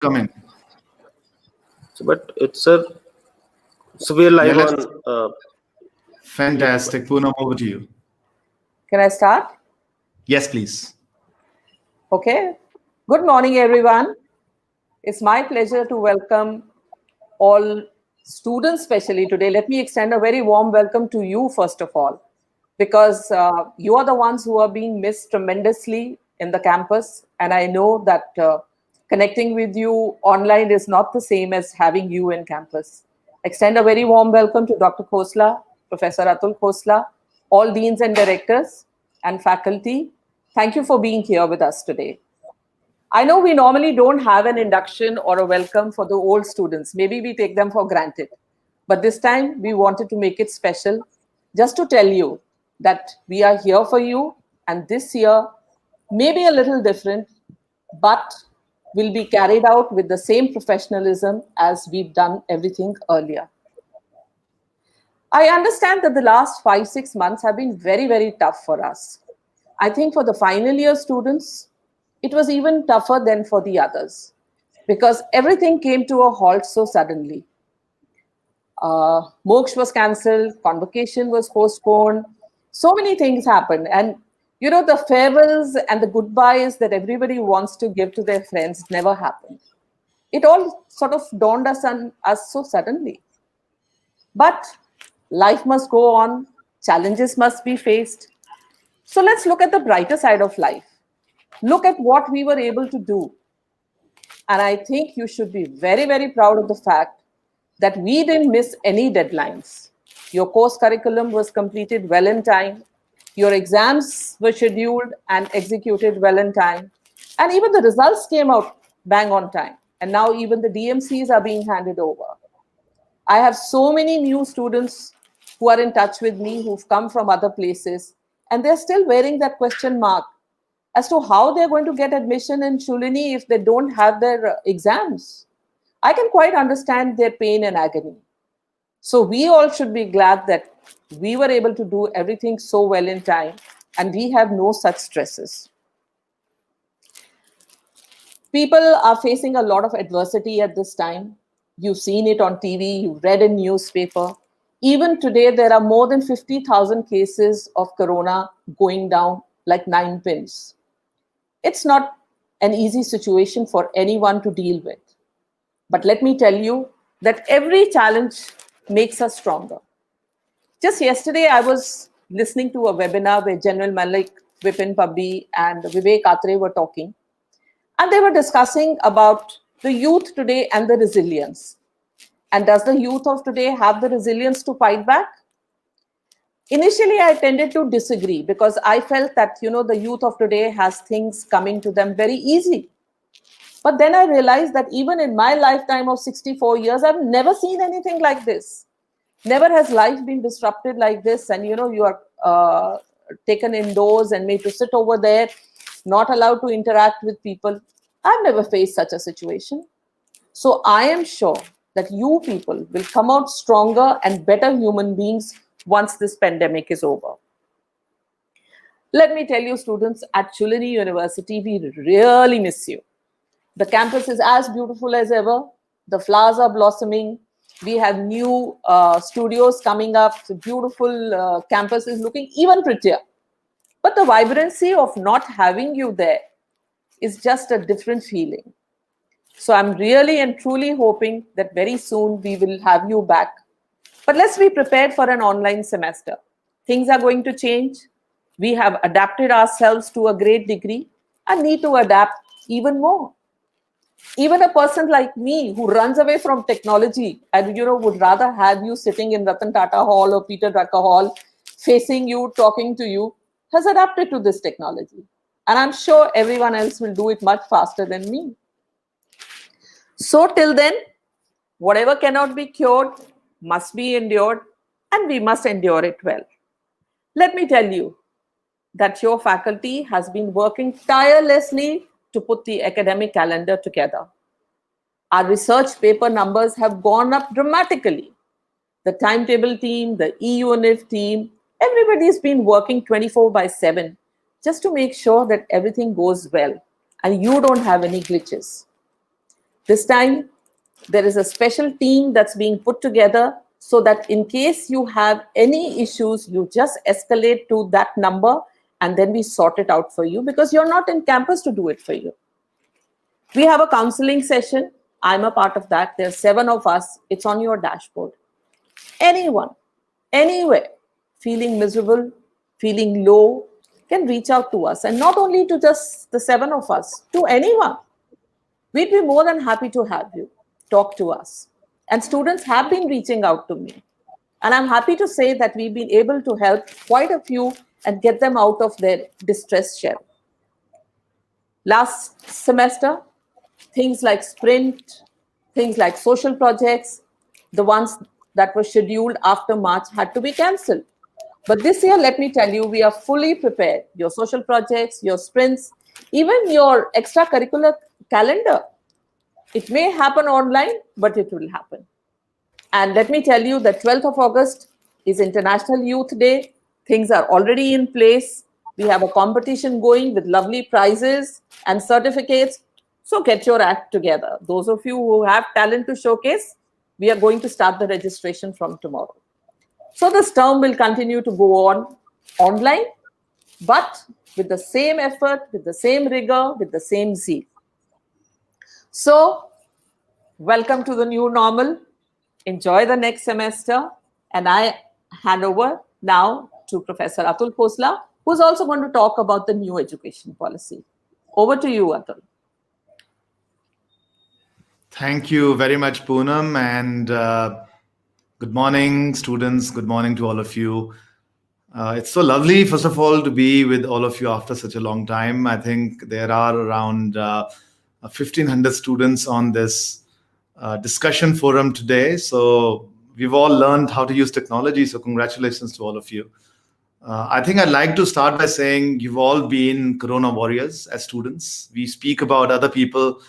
Come in. But it's a so we're Yeah, live let's. on. Yep. Fantastic. Poonam, over to you. Can I start? Yes, please. Okay. Good morning, everyone. It's my pleasure to welcome all students, especially today. Let me extend a very warm welcome to you, first of all, because you are the ones who are being missed tremendously in the campus. And I know that connecting with you online is not the same as having you in campus. Extend a very warm welcome to Dr. Khosla, Professor Atul Khosla, all deans and directors and faculty. Thank you for being here with us today. I know we normally don't have an induction or a welcome for the old students. Maybe we take them for granted. But this time we wanted to make it special just to tell you that we are here for you. And this year may be a little different, but will be carried out with the same professionalism as we've done everything earlier. I understand that the last 5-6 months have been very, very tough for us. I think for the final year students, it was even tougher than for the others because everything came to a halt so suddenly. Moksha was cancelled, convocation was postponed, so many things happened. And you know, the farewells and the goodbyes that everybody wants to give to their friends never happened. It all sort of dawned on us so suddenly. But life must go on, challenges must be faced. So let's look at the brighter side of life. Look at what we were able to do. And I think you should be very, very proud of the fact that we didn't miss any deadlines. Your course curriculum was completed well in time. Your exams were scheduled and executed well in time. And even the results came out bang on time. And now even the DMCs are being handed over. I have so many new students who are in touch with me who've come from other places, and they're still wearing that question mark as to how they're going to get admission in Shoolini if they don't have their exams. I can quite understand their pain and agony. So we all should be glad that we were able to do everything so well in time and we have no such stresses. People are facing a lot of adversity at this time. You've seen it on TV, you've read in newspaper. Even today, there are more than 50,000 cases of corona going down like 9 pins. It's not an easy situation for anyone to deal with. But let me tell you that every challenge makes us stronger. Just yesterday, I was listening to a webinar where General Malik, Vipin Pabbi, and Vivek Atre were talking. And they were discussing about the youth today and the resilience. And does the youth of today have the resilience to fight back? Initially, I tended to disagree because I felt that, you know, the youth of today has things coming to them very easy. But then I realized that even in my lifetime of 64 years, I've never seen anything like this. Never has life been disrupted like this. And, you know, you are taken indoors and made to sit over there, not allowed to interact with people. I've never faced such a situation. So I am sure that you people will come out stronger and better human beings once this pandemic is over. Let me tell you, students, at Shoolini University, we really miss you. The campus is as beautiful as ever. The flowers are blossoming. We have new studios coming up. The beautiful campus is looking even prettier. But the vibrancy of not having you there is just a different feeling. So I'm really and truly hoping that very soon we will have you back. But let's be prepared for an online semester. Things are going to change. We have adapted ourselves to a great degree and need to adapt even more. Even a person like me who runs away from technology and, you know, would rather have you sitting in Ratan Tata Hall or Peter Drucker Hall, facing you, talking to you, has adapted to this technology. And I'm sure everyone else will do it much faster than me. So till then, whatever cannot be cured must be endured, and we must endure it well. Let me tell you that your faculty has been working tirelessly to put the academic calendar together. Our research paper numbers have gone up dramatically. The timetable team, the E-unif team, everybody's been working 24/7 just to make sure that everything goes well and you don't have any glitches. This time, there is a special team that's being put together so that in case you have any issues, you just escalate to that number and then we sort it out for you because you're not in campus to do it for you. We have a counseling session. I'm a part of that. There's 7 of us. It's on your dashboard. Anyone, anywhere, feeling miserable, feeling low, can reach out to us. And not only to just the 7 of us, to anyone. We'd be more than happy to have you talk to us. And students have been reaching out to me. And I'm happy to say that we've been able to help quite a few and get them out of their distress shell. Last semester, things like sprint, things like social projects, the ones that were scheduled after March had to be cancelled. But this year, let me tell you, we are fully prepared. Your social projects, your sprints, even your extracurricular calendar. It may happen online, but it will happen. And let me tell you, the 12th of August is International Youth Day. Things are already in place. We have a competition going with lovely prizes and certificates. So get your act together. Those of you who have talent to showcase, we are going to start the registration from tomorrow. So this term will continue to go on online, but with the same effort, with the same rigor, with the same zeal. So welcome to the new normal. Enjoy the next semester. And I hand over now to Professor Atul Khosla, who's also going to talk about the new education policy. Over to you, Atul. Thank you very much, Poonam, and good morning, students. Good morning to all of you. It's so lovely, first of all, to be with all of you after such a long time. I think there are around 1,500 students on this discussion forum today. So we've all learned how to use technology. So congratulations to all of you. I think I'd like to start by saying you've all been Corona warriors as students. We speak about other people,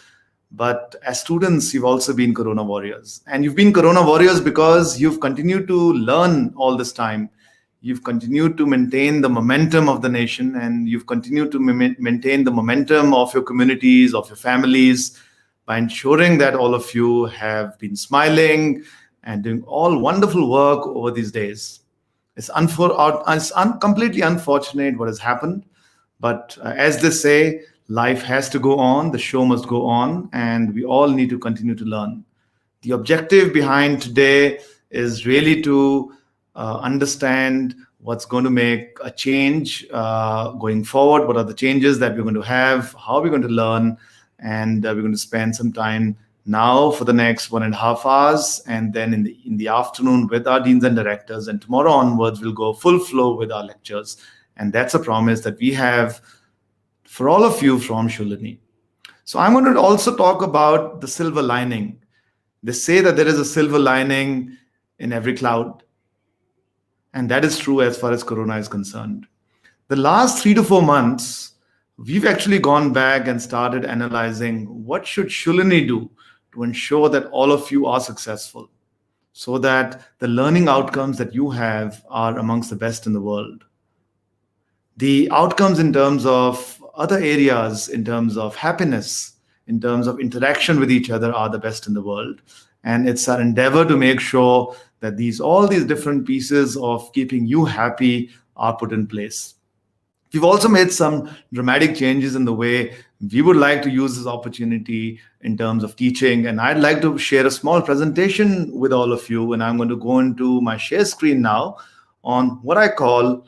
but as students, you've also been Corona warriors. And you've been Corona warriors because you've continued to learn all this time. You've continued to maintain the momentum of the nation, and you've continued to maintain the momentum of your communities, of your families, by ensuring that all of you have been smiling and doing all wonderful work over these days. It's completely unfortunate what has happened, but as they say, life has to go on, the show must go on, and we all need to continue to learn. The objective behind today is really to understand what's going to make a change going forward, what are the changes that we're going to have, how we're going to learn, and we're going to spend some time now for the next 1.5 hours, and then in the afternoon with our deans and directors, and tomorrow onwards we'll go full flow with our lectures. And that's a promise that we have for all of you from Shoolini. So I'm going to also talk about the silver lining. They say that there is a silver lining in every cloud. And that is true as far as Corona is concerned. The last 3 to 4 months, we've actually gone back and started analyzing what should Shoolini do to ensure that all of you are successful, so that the learning outcomes that you have are amongst the best in the world. The outcomes in terms of other areas, in terms of happiness, in terms of interaction with each other, are the best in the world. And it's our endeavor to make sure that all these different pieces of keeping you happy are put in place. We've also made some dramatic changes in the way we would like to use this opportunity in terms of teaching. And I'd like to share a small presentation with all of you. And I'm going to go into my share screen now on what I call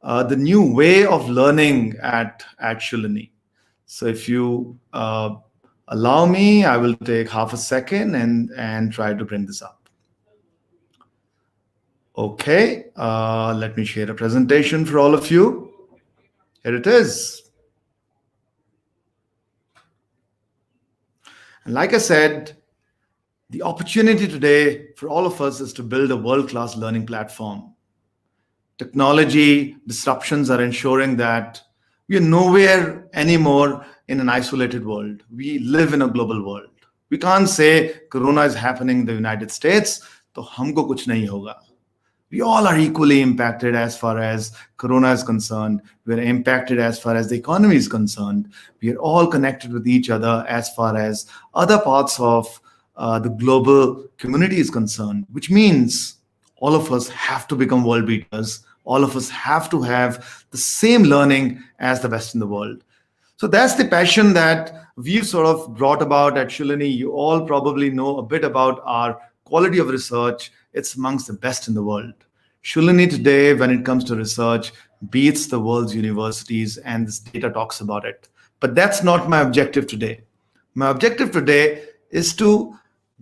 the new way of learning at Shoolini. So if you allow me, I will take half a second and try to bring this up. Okay, let me share a presentation for all of you. Here it is. And like I said, the opportunity today for all of us is to build a world-class learning platform. Technology disruptions are ensuring that we are nowhere anymore in an isolated world. We live in a global world. We can't say Corona is happening in the United States, तो हमको कुछ नहीं होगा. We all are equally impacted as far as Corona is concerned. We're impacted as far as the economy is concerned. We are all connected with each other as far as other parts of the global community is concerned, which means all of us have to become world beaters. All of us have to have the same learning as the best in the world. So that's the passion that we've sort of brought about at Shoolini. You all probably know a bit about our quality of research. It's amongst the best in the world. Shoolini today, when it comes to research, beats the world's universities, and this data talks about it. But that's not my objective today. My objective today is to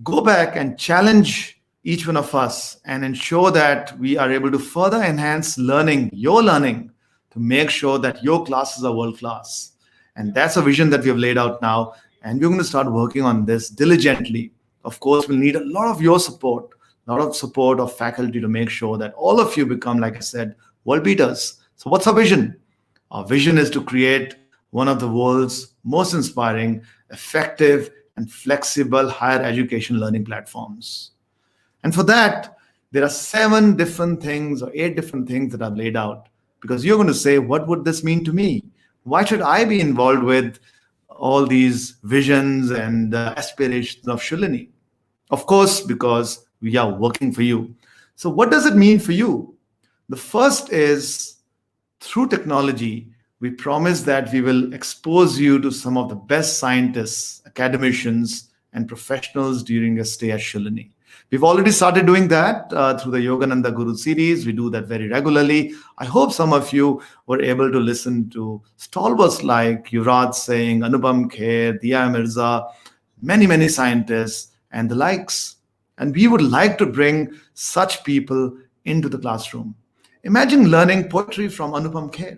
go back and challenge each one of us and ensure that we are able to further enhance learning, your learning, to make sure that your classes are world class. And that's a vision that we have laid out now. And we're going to start working on this diligently. Of course, we'll need a lot of your support, a lot of support of faculty to make sure that all of you become, like I said, world beaters. So what's our vision? Our vision is to create one of the world's most inspiring, effective, and flexible higher education learning platforms. And for that, there are 7 different things or 8 different things that I've laid out, because you're going to say, what would this mean to me? Why should I be involved with all these visions and aspirations of Shoolini? Of course, because we are working for you. So what does it mean for you? The first is, through technology, we promise that we will expose you to some of the best scientists, academicians, and professionals during your stay at Shoolini. We've already started doing that through the Yogananda Guru series. We do that very regularly. I hope some of you were able to listen to stalwarts like Yuvraj Singh, Anupam Kher, Diya Mirza, many scientists, and the likes. And we would like to bring such people into the classroom. Imagine learning poetry from Anupam Kher.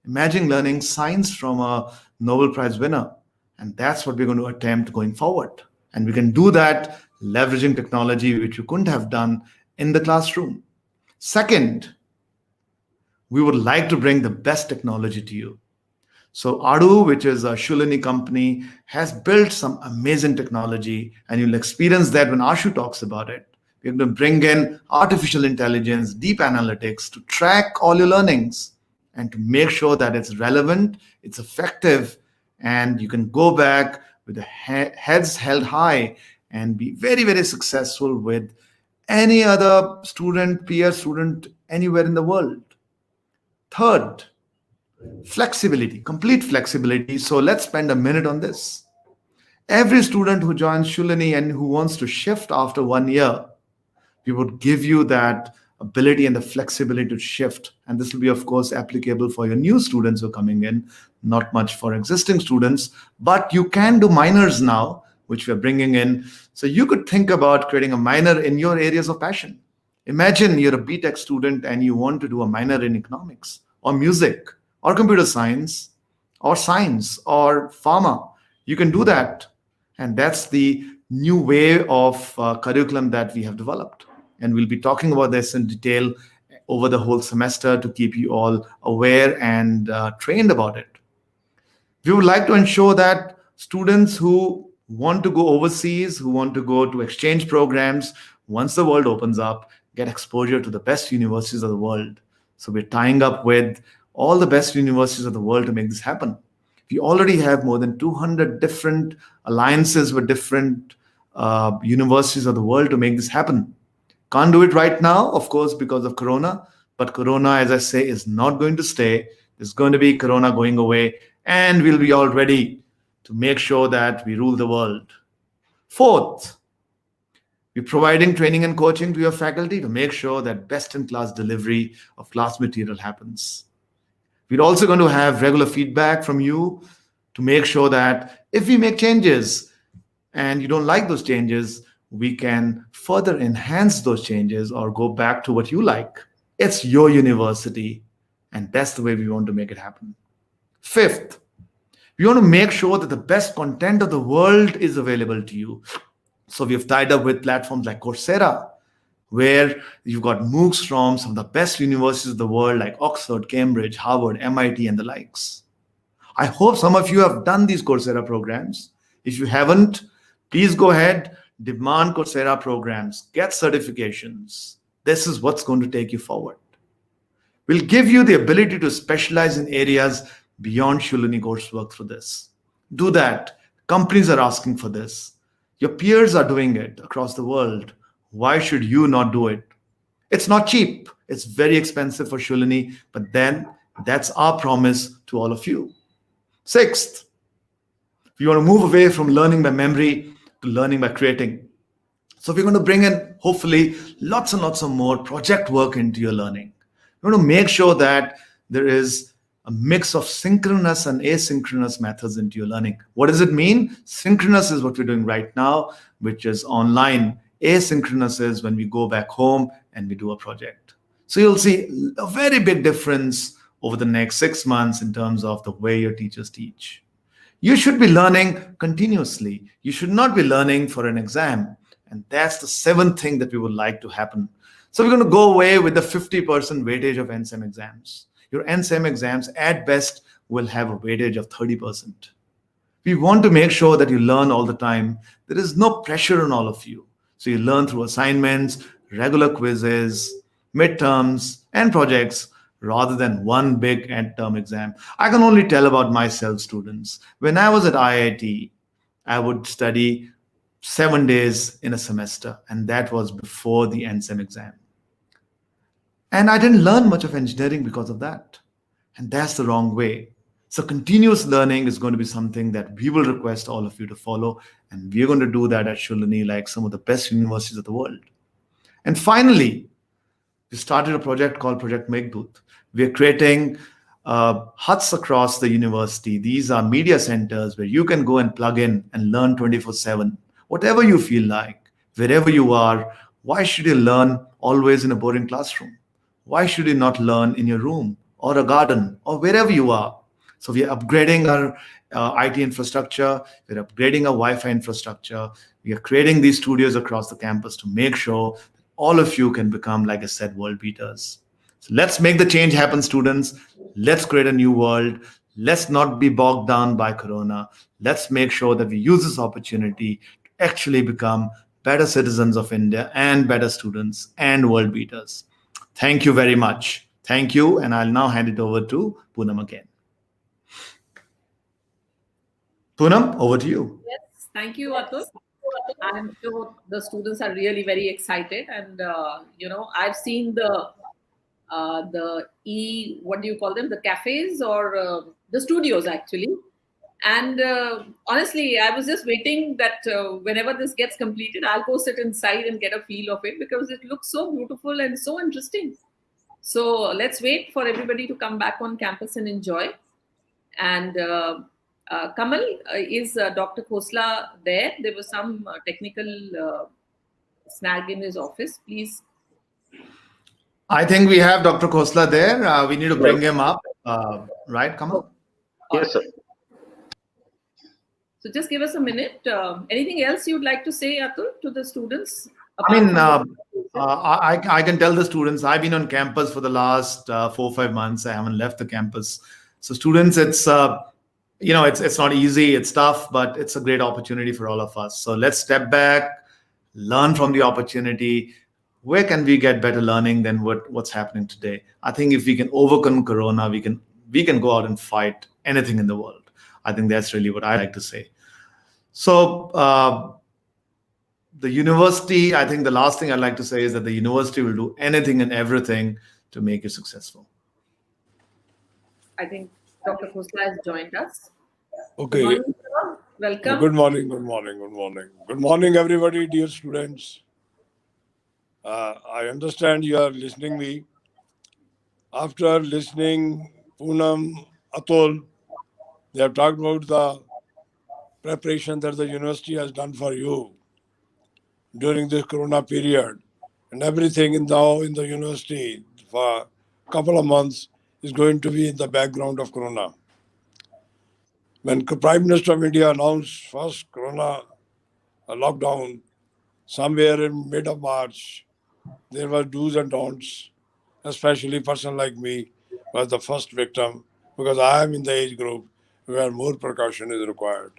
Imagine learning science from a Nobel Prize winner. And that's what we're going to attempt going forward. And we can do that leveraging technology, which you couldn't have done in the classroom. Second, we would like to bring the best technology to you. So Adu, which is a Shoolini company, has built some amazing technology, and you'll experience that when Ashu talks about it. We're going to bring in artificial intelligence, deep analytics to track all your learnings and to make sure that it's relevant, it's effective, and you can go back with the heads held high and be very successful with any other student, peer student, anywhere in the world. Third, flexibility, complete flexibility. So let's spend a minute on this. Every student who joins Shoolini and who wants to shift after 1 year, we would give you that ability and the flexibility to shift. And this will be, of course, applicable for your new students who are coming in, not much for existing students, but you can do minors now, which we're bringing in. So you could think about creating a minor in your areas of passion. Imagine you're a BTech student and you want to do a minor in economics or music or computer science or pharma. You can do that. And that's the new way of curriculum that we have developed. And we'll be talking about this in detail over the whole semester to keep you all aware and trained about it. We would like to ensure that students who want to go overseas, who want to go to exchange programs, once the world opens up, get exposure to the best universities of the world. So we're tying up with all the best universities of the world to make this happen. We already have more than 200 different alliances with different universities of the world to make this happen. Can't do it right now, of course, because of Corona. But Corona, as I say, is not going to stay. There's going to be Corona going away, and we'll be all ready to make sure that we rule the world. Fourth, we're providing training and coaching to your faculty to make sure that best-in-class delivery of class material happens. We're also going to have regular feedback from you to make sure that if we make changes and you don't like those changes, we can further enhance those changes or go back to what you like. It's your university, and that's the way we want to make it happen. Fifth, we want to make sure that the best content of the world is available to you. So we have tied up with platforms like Coursera, where you've got MOOCs from some of the best universities of the world like Oxford, Cambridge, Harvard, MIT, and the likes. I hope some of you have done these Coursera programs. If you haven't, please go ahead, demand Coursera programs, get certifications. This is what's going to take you forward. We'll give you the ability to specialize in areas beyond Shoolini coursework through this. Do that. Companies are asking for this. Your peers are doing it across the world. Why should you not do it? It's not cheap. It's very expensive for Shoolini, but then that's our promise to all of you. Sixth, we want to move away from learning by memory to learning by creating. So we're going to bring in, hopefully, lots and lots of more project work into your learning. We're going to make sure that there is a mix of synchronous and asynchronous methods into your learning. What does it mean? Synchronous is what we're doing right now, which is online. Asynchronous is when we go back home and we do a project. So you'll see a very big difference over the next 6 months in terms of the way your teachers teach. You should be learning continuously. You should not be learning for an exam. And that's the seventh thing that we would like to happen. So we're going to go away with the 50% weightage of NSEM exams. Your NSEM exams at best will have a weightage of 30%. We want to make sure that you learn all the time. There is no pressure on all of you. So you learn through assignments, regular quizzes, midterms, and projects rather than one big end-term exam. I can only tell about myself, students. When I was at IIT, I would study 7 days in a semester, and that was before the NSEM exam. And I didn't learn much of engineering because of that. And that's the wrong way. So continuous learning is going to be something that we will request all of you to follow. And we're going to do that at Shoolini, like some of the best universities of the world. And finally, we started a project called Project Meghdoot. We're creating huts across the university. These are media centers where you can go and plug in and learn 24/7, whatever you feel like, wherever you are. Why should you learn always in a boring classroom? Why should you not learn in your room or a garden or wherever you are? So we are upgrading our IT infrastructure. We're upgrading our Wi-Fi infrastructure. We are creating these studios across the campus to make sure that all of you can become, like I said, world beaters. So let's make the change happen, students. Let's create a new world. Let's not be bogged down by Corona. Let's make sure that we use this opportunity to actually become better citizens of India and better students and world beaters. Thank you very much. Thank you. And I'll now hand it over to Poonam again. Poonam, over to you. Yes, thank you, Atul. I'm sure the students are really very excited, and I've seen the what do you call them? The cafes or the studios actually. And honestly, I was just waiting that whenever this gets completed, I'll go sit inside and get a feel of it because it looks so beautiful and so interesting. So let's wait for everybody to come back on campus and enjoy. And Kamal, is Dr. Khosla there? There was some technical snag in his office. Please. I think we have Dr. Khosla there. We need to bring him up. Right, Kamal? Yes, sir. So just give us a minute. Anything else you'd like to say, Atul, to the students? I mean, I can tell the students, I've been on campus for the last 4 or 5 months. I haven't left the campus. So students, it's not easy, it's tough, but it's a great opportunity for all of us. So let's step back, learn from the opportunity. Where can we get better learning than what's happening today? I think if we can overcome Corona, we can go out and fight anything in the world. I think that's really what I like to say. So the university, I think the last thing I'd like to say is that the university will do anything and everything to make you successful. I think Dr. Khosla has joined us. Okay. Good morning, sir. Welcome. Good morning, good morning, good morning. Good morning, everybody, dear students. I understand you are listening me. After listening Poonam, Atul, they have talked about the preparation that the university has done for you during this Corona period. And everything now in the university for a couple of months is going to be in the background of Corona. When Prime Minister of India announced first Corona lockdown, somewhere in mid of March, there were do's and don'ts, especially a person like me was the first victim because I am in the age group where more precaution is required.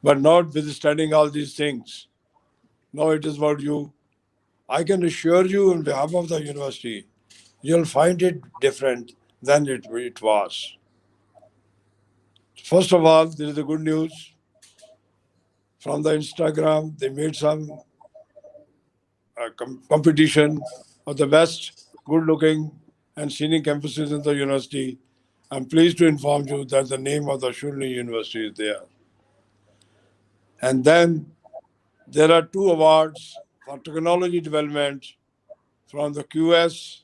But notwithstanding all these things, now it is about you. I can assure you on behalf of the university, you'll find it different than it was. First of all, there is the good news. From the Instagram, they made some competition of the best good-looking and scenic campuses in the university. I'm pleased to inform you that the name of the Shoolini University is there. And then there are two awards for technology development from the QS.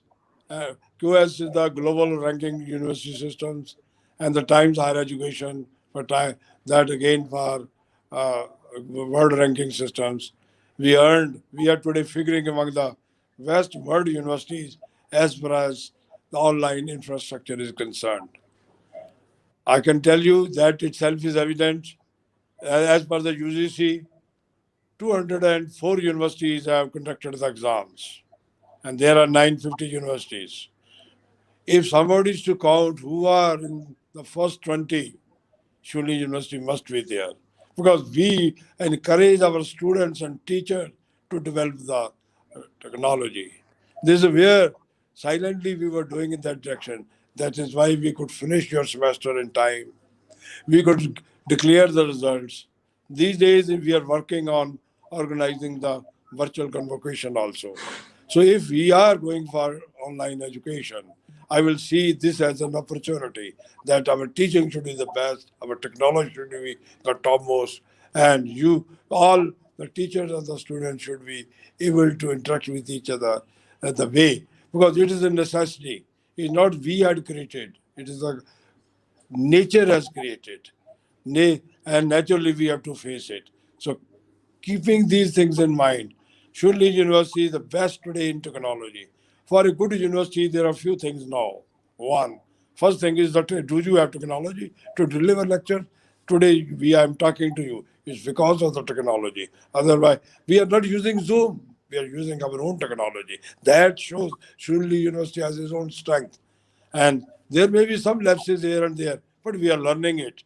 QS is the Global Ranking University Systems, and the Times Higher Education for that again for World Ranking Systems. We are today figuring among the best world universities as far as the online infrastructure is concerned. I can tell you that itself is evident. As per the UGC, 204 universities have conducted the exams, and there are 950 universities. If somebody is to count who are in the first 20, Shoolini University must be there, because we encourage our students and teachers to develop the technology. This is where silently we were doing in that direction. That is why we could finish your semester in time. We could declare the results. These days, we are working on organizing the virtual convocation also. So if we are going for online education, I will see this as an opportunity that our teaching should be the best, our technology should be the topmost, and you, all the teachers and the students should be able to interact with each other the way, because it is a necessity. It's not we had created, it is a nature has created. And naturally we have to face it. So keeping these things in mind, surely university is the best today in technology. For a good university, there are a few things now. One, first thing is that do you have technology to deliver lecture? Today we I am talking to you. It's because of the technology. Otherwise, we are not using Zoom. We are using our own technology. That shows surely university has its own strength. And there may be some lapses here and there, but we are learning it.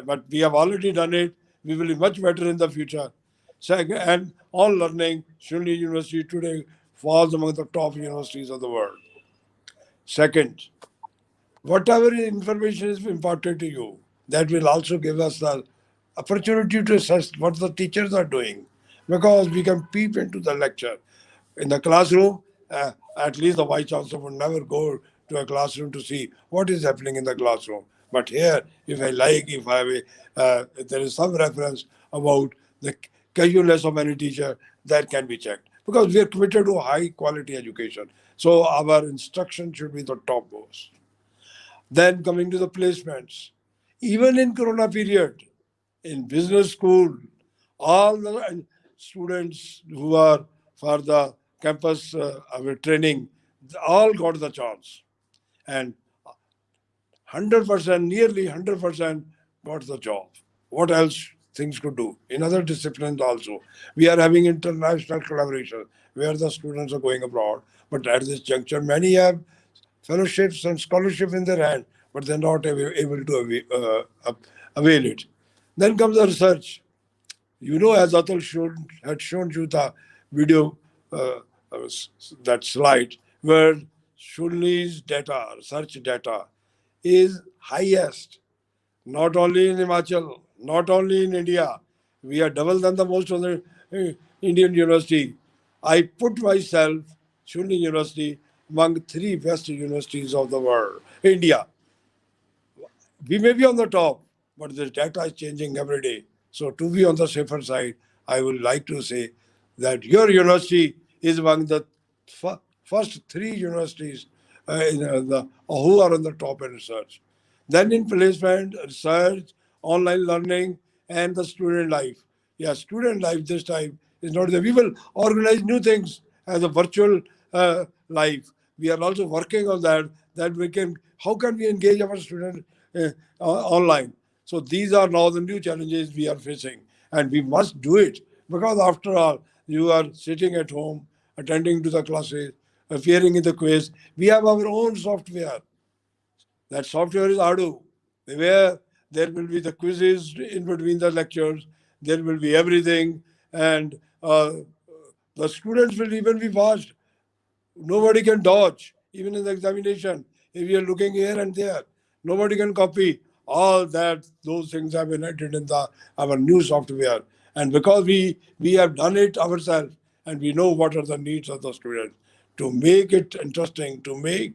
But we have already done it. We will be much better in the future. Second, and all learning, Shoolini University today falls among the top universities of the world. Second, whatever information is imparted to you, that will also give us the opportunity to assess what the teachers are doing, because we can peep into the lecture. In the classroom, at least the vice chancellor would never go to a classroom to see what is happening in the classroom. But here, if I like, if there is some reference about the casualness of any teacher, that can be checked, because we are committed to high quality education. So our instruction should be the topmost. Then coming to the placements, even in Corona period, in business school, all the students who are for the campus training, all got the chance. And 100%, nearly 100% got the job. What else things could do? In other disciplines also. We are having international collaboration where the students are going abroad. But at this juncture, many have fellowships and scholarship in their hand, but they're not able to avail it. Then comes the research. You know, as Atul had shown you the video, that slide, where Shoolini's data, research data, is highest, not only in Himachal, not only in India. We are double than the most of the Indian university. I put myself, Shoolini University, among three best universities of the world. India, we may be on the top, but the data is changing every day. So to be on the safer side, I would like to say that your university is among the first three universities who are on the top in research. Then in placement, research, online learning, and the student life. Yeah, student life this time is not there. We will organize new things as a virtual life. We are also working on that. That we can, how can we engage our students online? So these are now the new challenges we are facing, and we must do it, because after all, you are sitting at home, attending to the classes, appearing in the quiz. We have our own software. That software is Adu, where there will be the quizzes in between the lectures. There will be everything, and The students will even be watched. Nobody can dodge, even in the examination. If you are looking here and there, nobody can copy. All that, those things have been added in our new software. And because we have done it ourselves and we know what are the needs of the students, to make it interesting, to make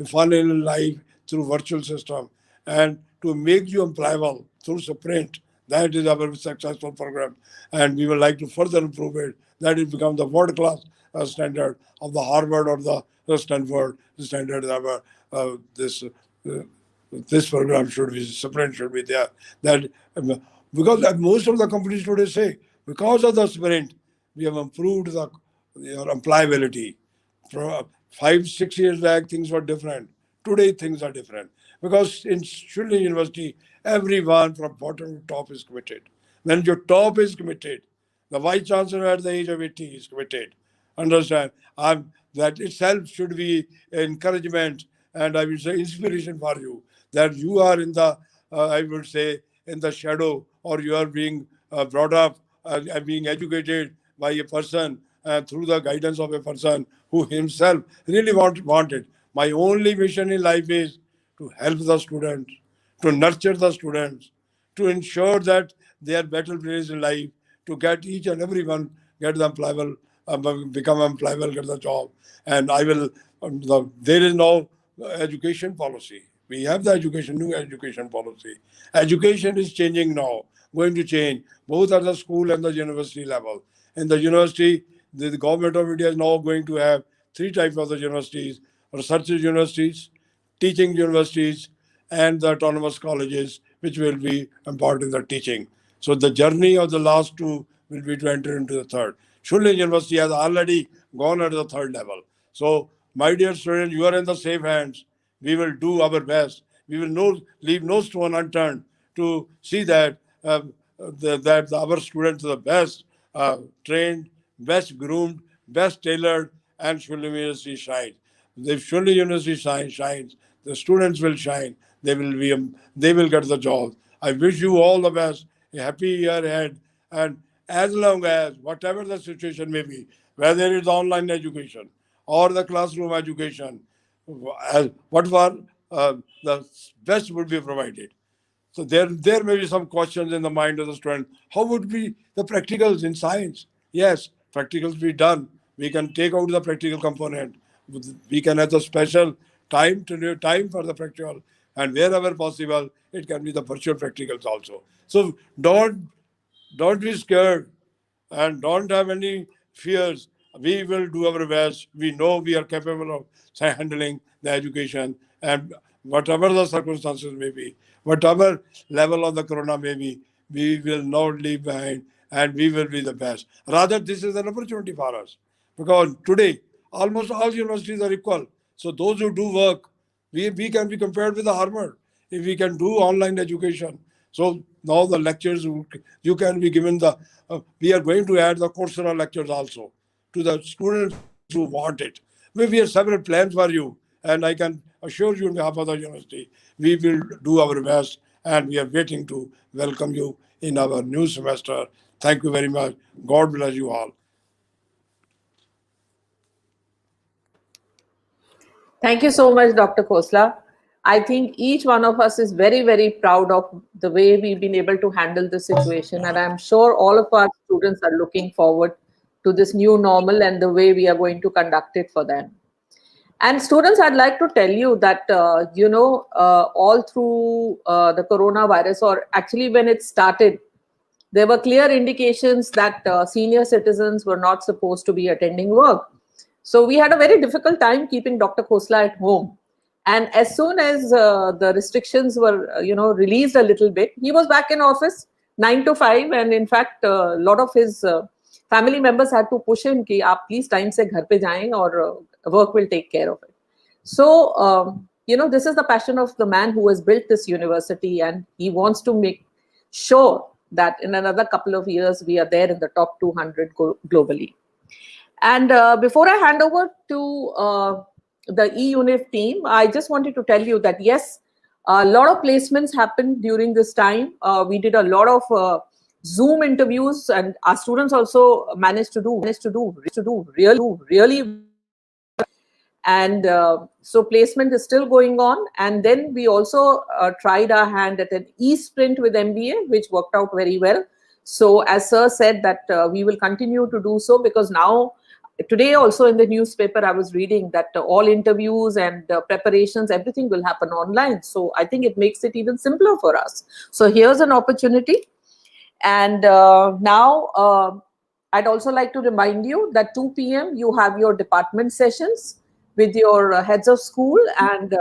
fun in life through virtual system, and to make you employable through Sprint. That is our successful program, and we would like to further improve it. That it become the world class standard of the Harvard or the Stanford standard. Our this program should be Sprint should be there. That because most of the companies today say because of the Sprint we have improved your employability. From 5, 6 years back, things were different. Today, things are different. Because in Shoolini University, everyone from bottom to top is committed. When your top is committed, the vice chancellor at the age of 80 is committed. Understand? That itself should be encouragement and I would say inspiration for you. That you are in the, I would say, in the shadow, or you are being brought up and being educated by a person through the guidance of a person who himself really wanted. My only mission in life is to help the students, to nurture the students, to ensure that they are better placed in life, to get each and everyone get the employable, become employable, get the job. And I will, there is no education policy. We have the new education policy. Education is changing now, going to change, both at the school and the university level. In the university, the government of India is now going to have 3 types of the universities: research universities, teaching universities, and the autonomous colleges, which will be important in the teaching. So the journey of the last 2 will be to enter into the third. Shoolini University has already gone at the third level. So, my dear students, you are in the safe hands. We will do our best. We will leave no stone unturned to see that that our students are the best trained, best groomed, best tailored, and Shoolini University shines. If Shoolini University shines, the students will shine. They will get the job. I wish you all the best, a happy year ahead, and as long as whatever the situation may be, whether it's online education or the classroom education, whatever the best would be provided. So there may be some questions in the mind of the student. How would be the practicals in science? Yes, practicals be done. We can take out the practical component. We can have the special time for the practical, and wherever possible, it can be the virtual practicals also. So don't be scared and don't have any fears. We will do our best. We know we are capable of handling the education, and whatever the circumstances may be, whatever level of the corona may be, we will not leave behind and we will be the best. Rather, this is an opportunity for us because today almost all universities are equal. So those who do work, we can be compared with the Harvard if we can do online education. So now the lectures you can be given the. We are going to add the Coursera lectures also to the students who want it. We have several plans for you, and I can assure you on behalf of the university, we will do our best, and we are waiting to welcome you in our new semester. Thank you very much. God bless you all. Thank you so much, Dr. Khosla. I think each one of us is very, very proud of the way we've been able to handle the situation. And I'm sure all of our students are looking forward to this new normal and the way we are going to conduct it for them. And students, I'd like to tell you that, all through the coronavirus, or actually when it started, there were clear indications that senior citizens were not supposed to be attending work. So we had a very difficult time keeping Dr. Khosla at home. And as soon as the restrictions were, released a little bit, he was back in office 9 to 5. And in fact, a lot of his family members had to push him कि आप please time से घर पे जाएं और work will take care of it. So, this is the passion of the man who has built this university, and he wants to make sure that in another couple of years, we are there in the top 200 globally. And before I hand over to the E-unif team, I just wanted to tell you that, yes, a lot of placements happened during this time. We did a lot of Zoom interviews, and our students also managed to do really. And so placement is still going on. And then we also tried our hand at an e-sprint with MBA, which worked out very well. So as sir said that we will continue to do so, because now today also in the newspaper I was reading that all interviews and preparations, everything will happen online. So I think it makes it even simpler for us. So here's an opportunity. And now I'd also like to remind you that 2 p.m. you have your department sessions with your heads of school, and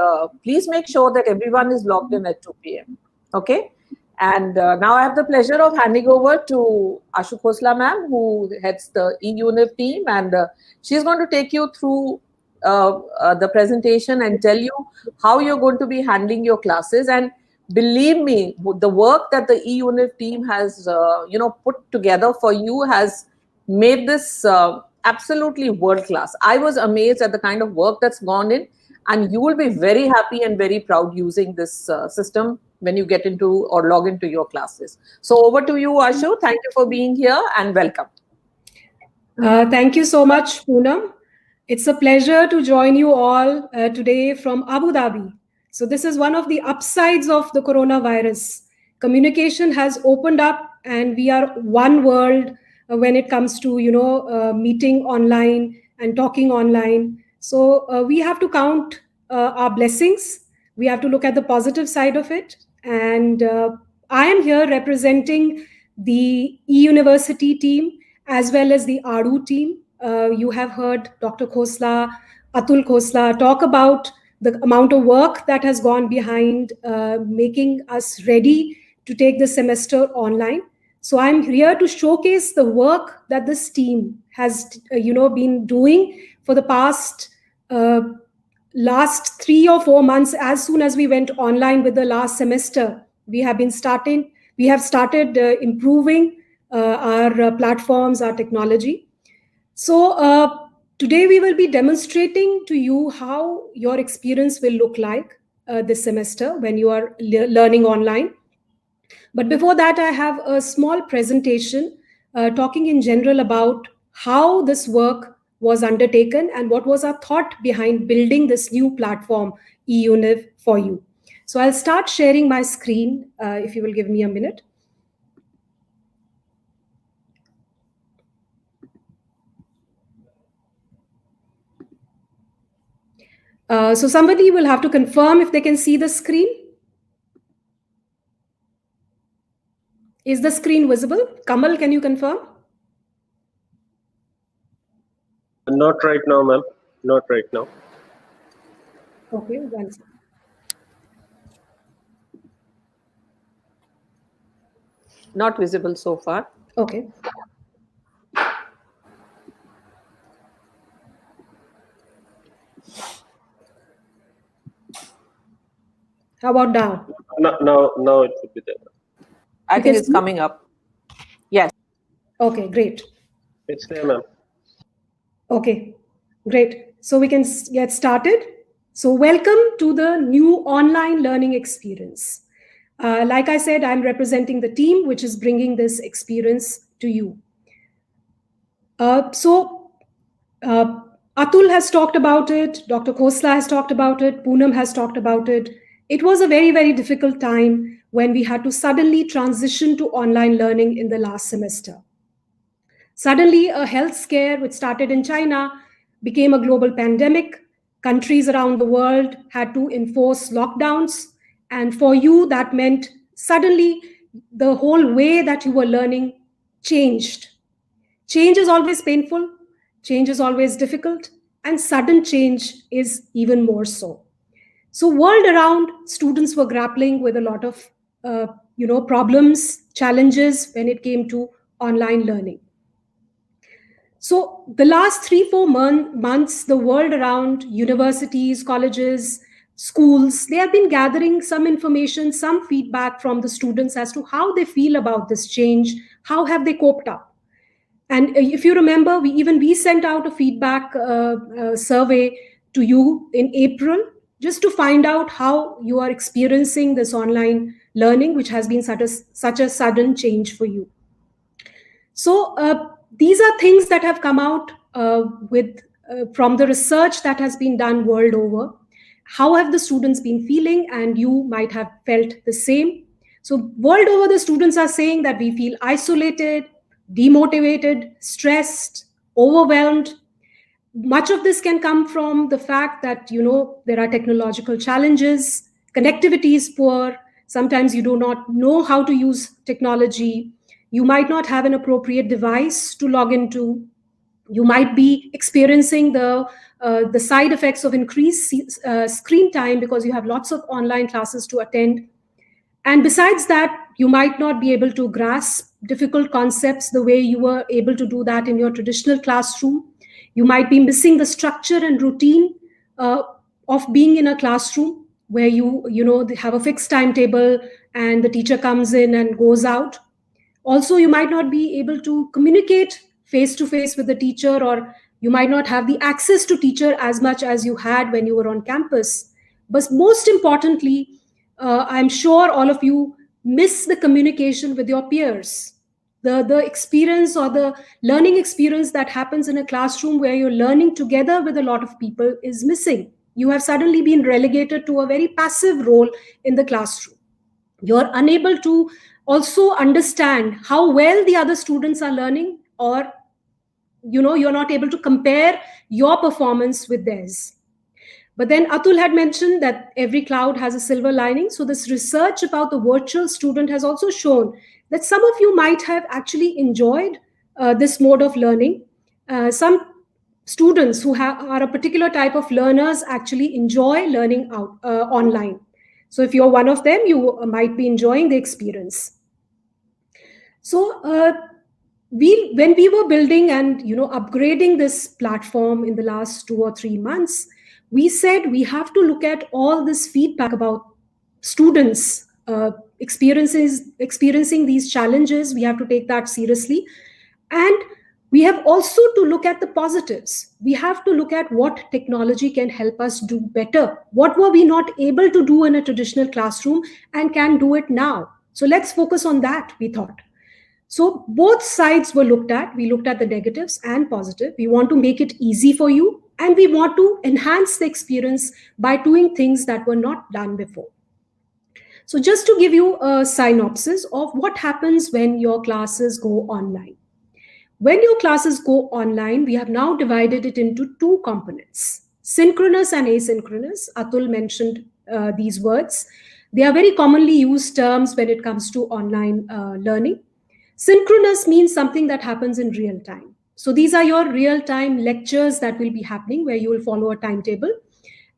please make sure that everyone is logged in at 2 p.m. Okay. And now I have the pleasure of handing over to Ashu Khosla ma'am, who heads the E-unif team, and she's going to take you through the presentation and tell you how you're going to be handling your classes. And believe me, the work that the E-unif team has put together for you has made this absolutely world class. I was amazed at the kind of work that's gone in, and you will be very happy and very proud using this system when you get into or log into your classes. So over to you, Ashu. Thank you for being here and welcome. Thank you so much, Poonam. It's a pleasure to join you all today from Abu Dhabi. So this is one of the upsides of the coronavirus. Communication has opened up, and we are one world when it comes to meeting online and talking online. So we have to count our blessings. We have to look at the positive side of it. And I am here representing the E-University team as well as the ADU team. You have heard Dr. Khosla, Atul Khosla talk about the amount of work that has gone behind making us ready to take the semester online. So I'm here to showcase the work that this team has been doing for the last 3 or 4 months. As soon as we went online with the last semester, we have started improving our platforms, our technology. So today we will be demonstrating to you how your experience will look like this semester when you are learning online. But before that, I have a small presentation talking in general about how this work was undertaken and what was our thought behind building this new platform, E-unif, for you. So I'll start sharing my screen if you will give me a minute. So somebody will have to confirm if they can see the screen. Is the screen visible? Kamal, can you confirm? Not right now, ma'am. Not right now. Okay, one second. Not visible so far. Okay. How about now? Now it should be there. I think it's coming up. Yes. Okay, great. It's there, ma'am. Okay, great. So we can get started. So welcome to the new online learning experience. Like I said, I'm representing the team which is bringing this experience to you. Atul has talked about it, Dr. Khosla has talked about it, Poonam has talked about it. It was a very, very difficult time when we had to suddenly transition to online learning in the last semester. Suddenly, a health scare which started in China became a global pandemic. Countries around the world had to enforce lockdowns. And for you, that meant suddenly the whole way that you were learning changed. Change is always painful, change is always difficult, and sudden change is even more so. So world around, students were grappling with a lot of problems, challenges when it came to online learning. So the last 3-4 months, the world around, universities, colleges, schools, they have been gathering some information, some feedback from the students as to how they feel about this change, how have they coped up. And if you remember, we sent out a feedback survey to you in April, just to find out how you are experiencing this online learning, which has been such a sudden change for you. So these are things that have come out from the research that has been done world over. How have the students been feeling? And you might have felt the same. So world over, the students are saying that we feel isolated, demotivated, stressed, overwhelmed. Much of this can come from the fact that, there are technological challenges, connectivity is poor, sometimes you do not know how to use technology, you might not have an appropriate device to log into, you might be experiencing the side effects of increased screen time because you have lots of online classes to attend. And besides that, you might not be able to grasp difficult concepts the way you were able to do that in your traditional classroom. You might be missing the structure and routine of being in a classroom where they have a fixed timetable and the teacher comes in and goes out. Also, you might not be able to communicate face to face with the teacher, or you might not have the access to teacher as much as you had when you were on campus. But most importantly, I'm sure all of you miss the communication with your peers. The experience or the learning experience that happens in a classroom where you're learning together with a lot of people is missing. You have suddenly been relegated to a very passive role in the classroom. You're unable to also understand how well the other students are learning, or you're not able to compare your performance with theirs. But then Atul had mentioned that every cloud has a silver lining. So this research about the virtual student has also shown that some of you might have actually enjoyed this mode of learning. Some students who are a particular type of learners actually enjoy learning online. So if you're one of them, you might be enjoying the experience. So when we were building and upgrading this platform in the last 2 or 3 months, we said we have to look at all this feedback about students experiencing these challenges. We have to take that seriously. And we have also to look at the positives. We have to look at what technology can help us do better. What were we not able to do in a traditional classroom and can do it now? So let's focus on that, we thought. So both sides were looked at. We looked at the negatives and positive. We want to make it easy for you, and we want to enhance the experience by doing things that were not done before. So just to give you a synopsis of what happens when your classes go online. When your classes go online, we have now divided it into 2 components, synchronous and asynchronous. Atul mentioned these words. They are very commonly used terms when it comes to online learning. Synchronous means something that happens in real time. So these are your real-time lectures that will be happening where you will follow a timetable.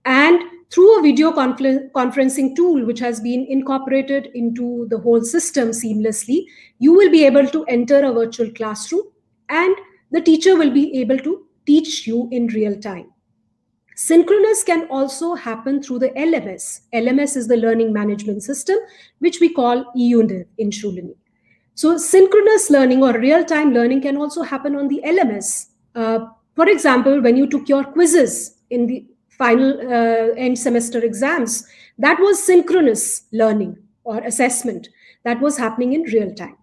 And through a video conferencing tool, which has been incorporated into the whole system seamlessly, you will be able to enter a virtual classroom and the teacher will be able to teach you in real time. Synchronous can also happen through the LMS. LMS is the learning management system, which we call E-unif in Shoolini. So synchronous learning or real-time learning can also happen on the LMS. For example, when you took your quizzes in the final end semester exams, that was synchronous learning or assessment that was happening in real time.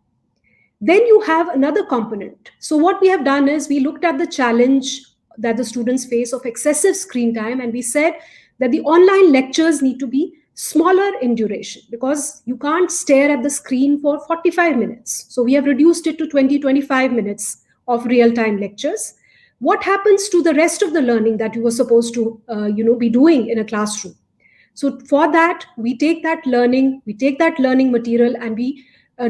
Then you have another component. So what we have done is we looked at the challenge that the students face of excessive screen time, and we said that the online lectures need to be smaller in duration because you can't stare at the screen for 45 minutes. So we have reduced it to 20-25 minutes of real-time lectures. What happens to the rest of the learning that you were supposed to be doing in a classroom? So for that, we take that learning material and we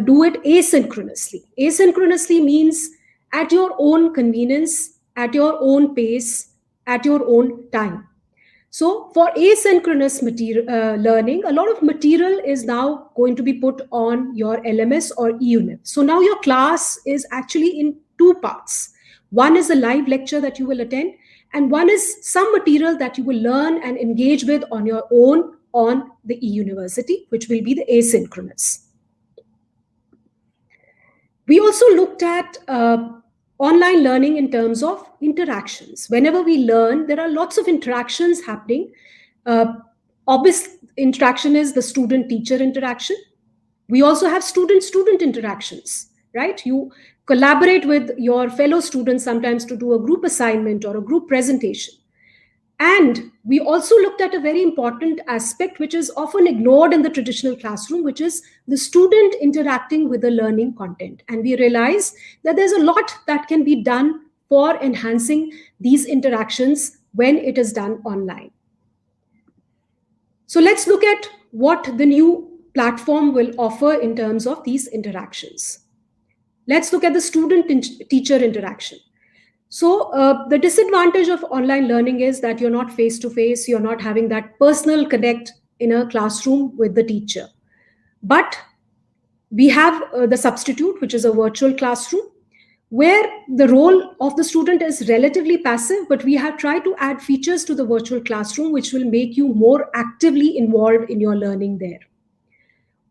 do it asynchronously. Asynchronously means at your own convenience, at your own pace, at your own time. So for asynchronous learning, a lot of material is now going to be put on your LMS or E-unif. So now your class is actually in 2 parts. One is a live lecture that you will attend, and one is some material that you will learn and engage with on your own on the E-university, which will be the asynchronous. We also looked at online learning in terms of interactions. Whenever we learn, there are lots of interactions happening. Obvious interaction is the student-teacher interaction. We also have student-student interactions, right? collaborate with your fellow students sometimes to do a group assignment or a group presentation. And we also looked at a very important aspect which is often ignored in the traditional classroom, which is the student interacting with the learning content. And we realized that there's a lot that can be done for enhancing these interactions when it is done online. So let's look at what the new platform will offer in terms of these interactions. Let's look at the student-teacher interaction. So the disadvantage of online learning is that you're not face-to-face, you're not having that personal connect in a classroom with the teacher. But we have the substitute, which is a virtual classroom, where the role of the student is relatively passive, but we have tried to add features to the virtual classroom which will make you more actively involved in your learning there.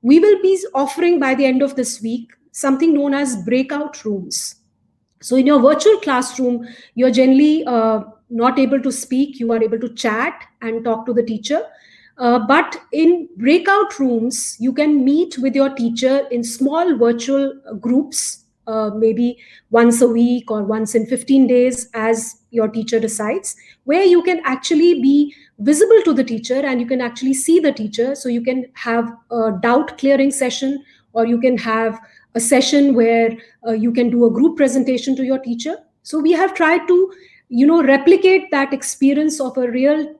We will be offering by the end of this week something known as breakout rooms. So in your virtual classroom, you're generally not able to speak, you are able to chat and talk to the teacher. But in breakout rooms, you can meet with your teacher in small virtual groups, maybe once a week or once in 15 days as your teacher decides, where you can actually be visible to the teacher and you can actually see the teacher. So you can have a doubt clearing session, or you can have a session where you can do a group presentation to your teacher. So we have tried to, replicate that experience of a real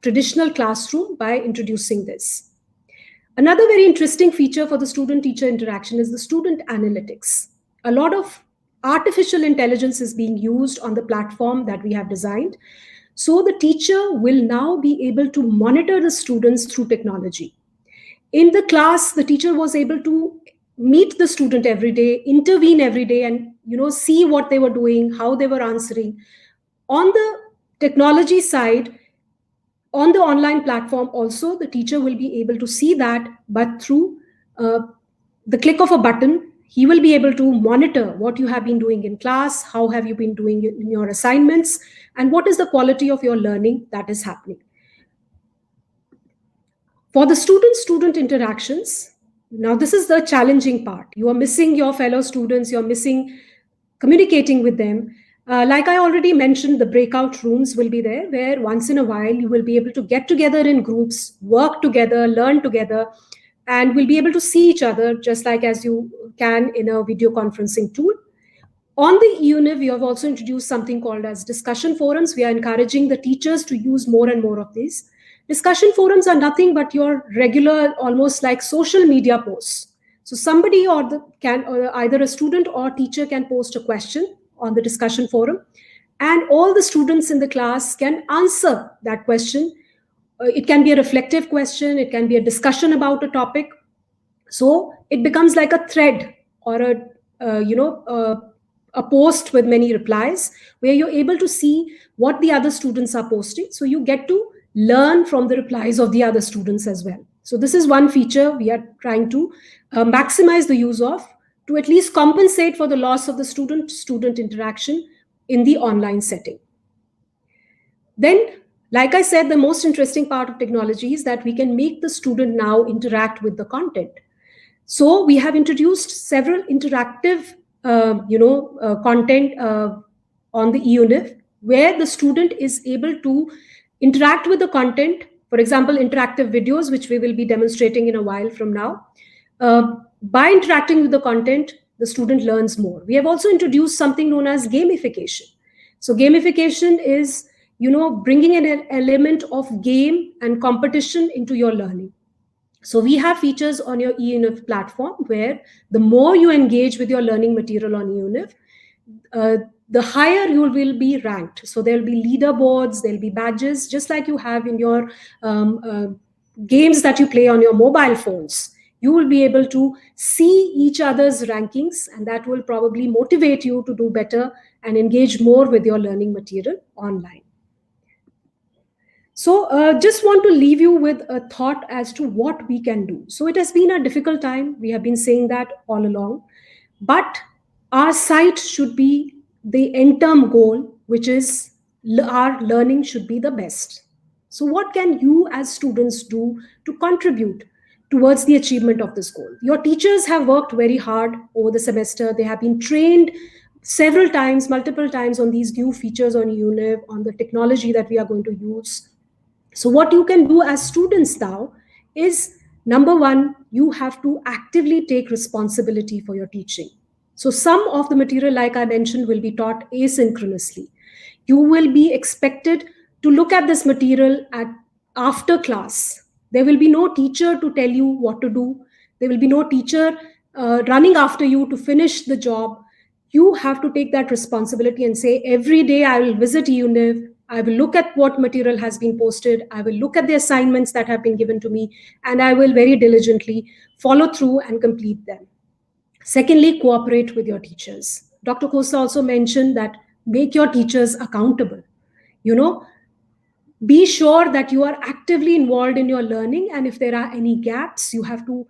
traditional classroom by introducing this. Another very interesting feature for the student-teacher interaction is the student analytics. A lot of artificial intelligence is being used on the platform that we have designed. So the teacher will now be able to monitor the students through technology. In the class, the teacher was able to meet the student every day, intervene every day, and see what they were doing, how they were answering. On the technology side, on the online platform also, the teacher will be able to see that, but through the click of a button, he will be able to monitor what you have been doing in class, how have you been doing in your assignments, and what is the quality of your learning that is happening. For the student-student interactions, now this is the challenging part. You are missing your fellow students, you're missing communicating with them. Like I already mentioned, the breakout rooms will be there, where once in a while you will be able to get together in groups, work together, learn together, and will be able to see each other just like as you can in a video conferencing tool. On the E-unif, we have also introduced something called as discussion forums. We are encouraging the teachers to use more and more of these. Discussion forums are nothing but your regular, almost like social media posts. So somebody or either a student or teacher can post a question on the discussion forum, and all the students in the class can answer that question. It can be a reflective question, it can be a discussion about a topic. So it becomes like a thread or a post with many replies, where you're able to see what the other students are posting. So you get to learn from the replies of the other students as well. So this is one feature we are trying to maximize the use of, to at least compensate for the loss of the student-student interaction in the online setting. Then, like I said, the most interesting part of technology is that we can make the student now interact with the content. So we have introduced several interactive content on the E-unif, where the student is able to interact with the content. For example, interactive videos, which we will be demonstrating in a while from now. By interacting with the content, the student learns more. We have also introduced something known as gamification. So gamification is, bringing an element of game and competition into your learning. So we have features on your E-unif platform where the more you engage with your learning material on E-unif, the higher you will be ranked. So there'll be leaderboards, there'll be badges, just like you have in your games that you play on your mobile phones. You will be able to see each other's rankings, and that will probably motivate you to do better and engage more with your learning material online. So just want to leave you with a thought as to what we can do. So it has been a difficult time. We have been saying that all along, but our sight should be the end-term goal, which is our learning should be the best. So what can you as students do to contribute towards the achievement of this goal. Your teachers have worked very hard over the semester. They have been trained several times, multiple times on these new features on E-unif, on the technology that we are going to use. So what you can do as students now is, number one, you have to actively take responsibility for your teaching. So some of the material, like I mentioned, will be taught asynchronously. You will be expected to look at this material after class. There will be no teacher to tell you what to do. There will be no teacher running after you to finish the job. You have to take that responsibility and say, every day I will visit E-unif, I will look at what material has been posted, I will look at the assignments that have been given to me, and I will very diligently follow through and complete them. Secondly, cooperate with your teachers. Dr. Khosla also mentioned that make your teachers accountable. Be sure that you are actively involved in your learning, and if there are any gaps, you have to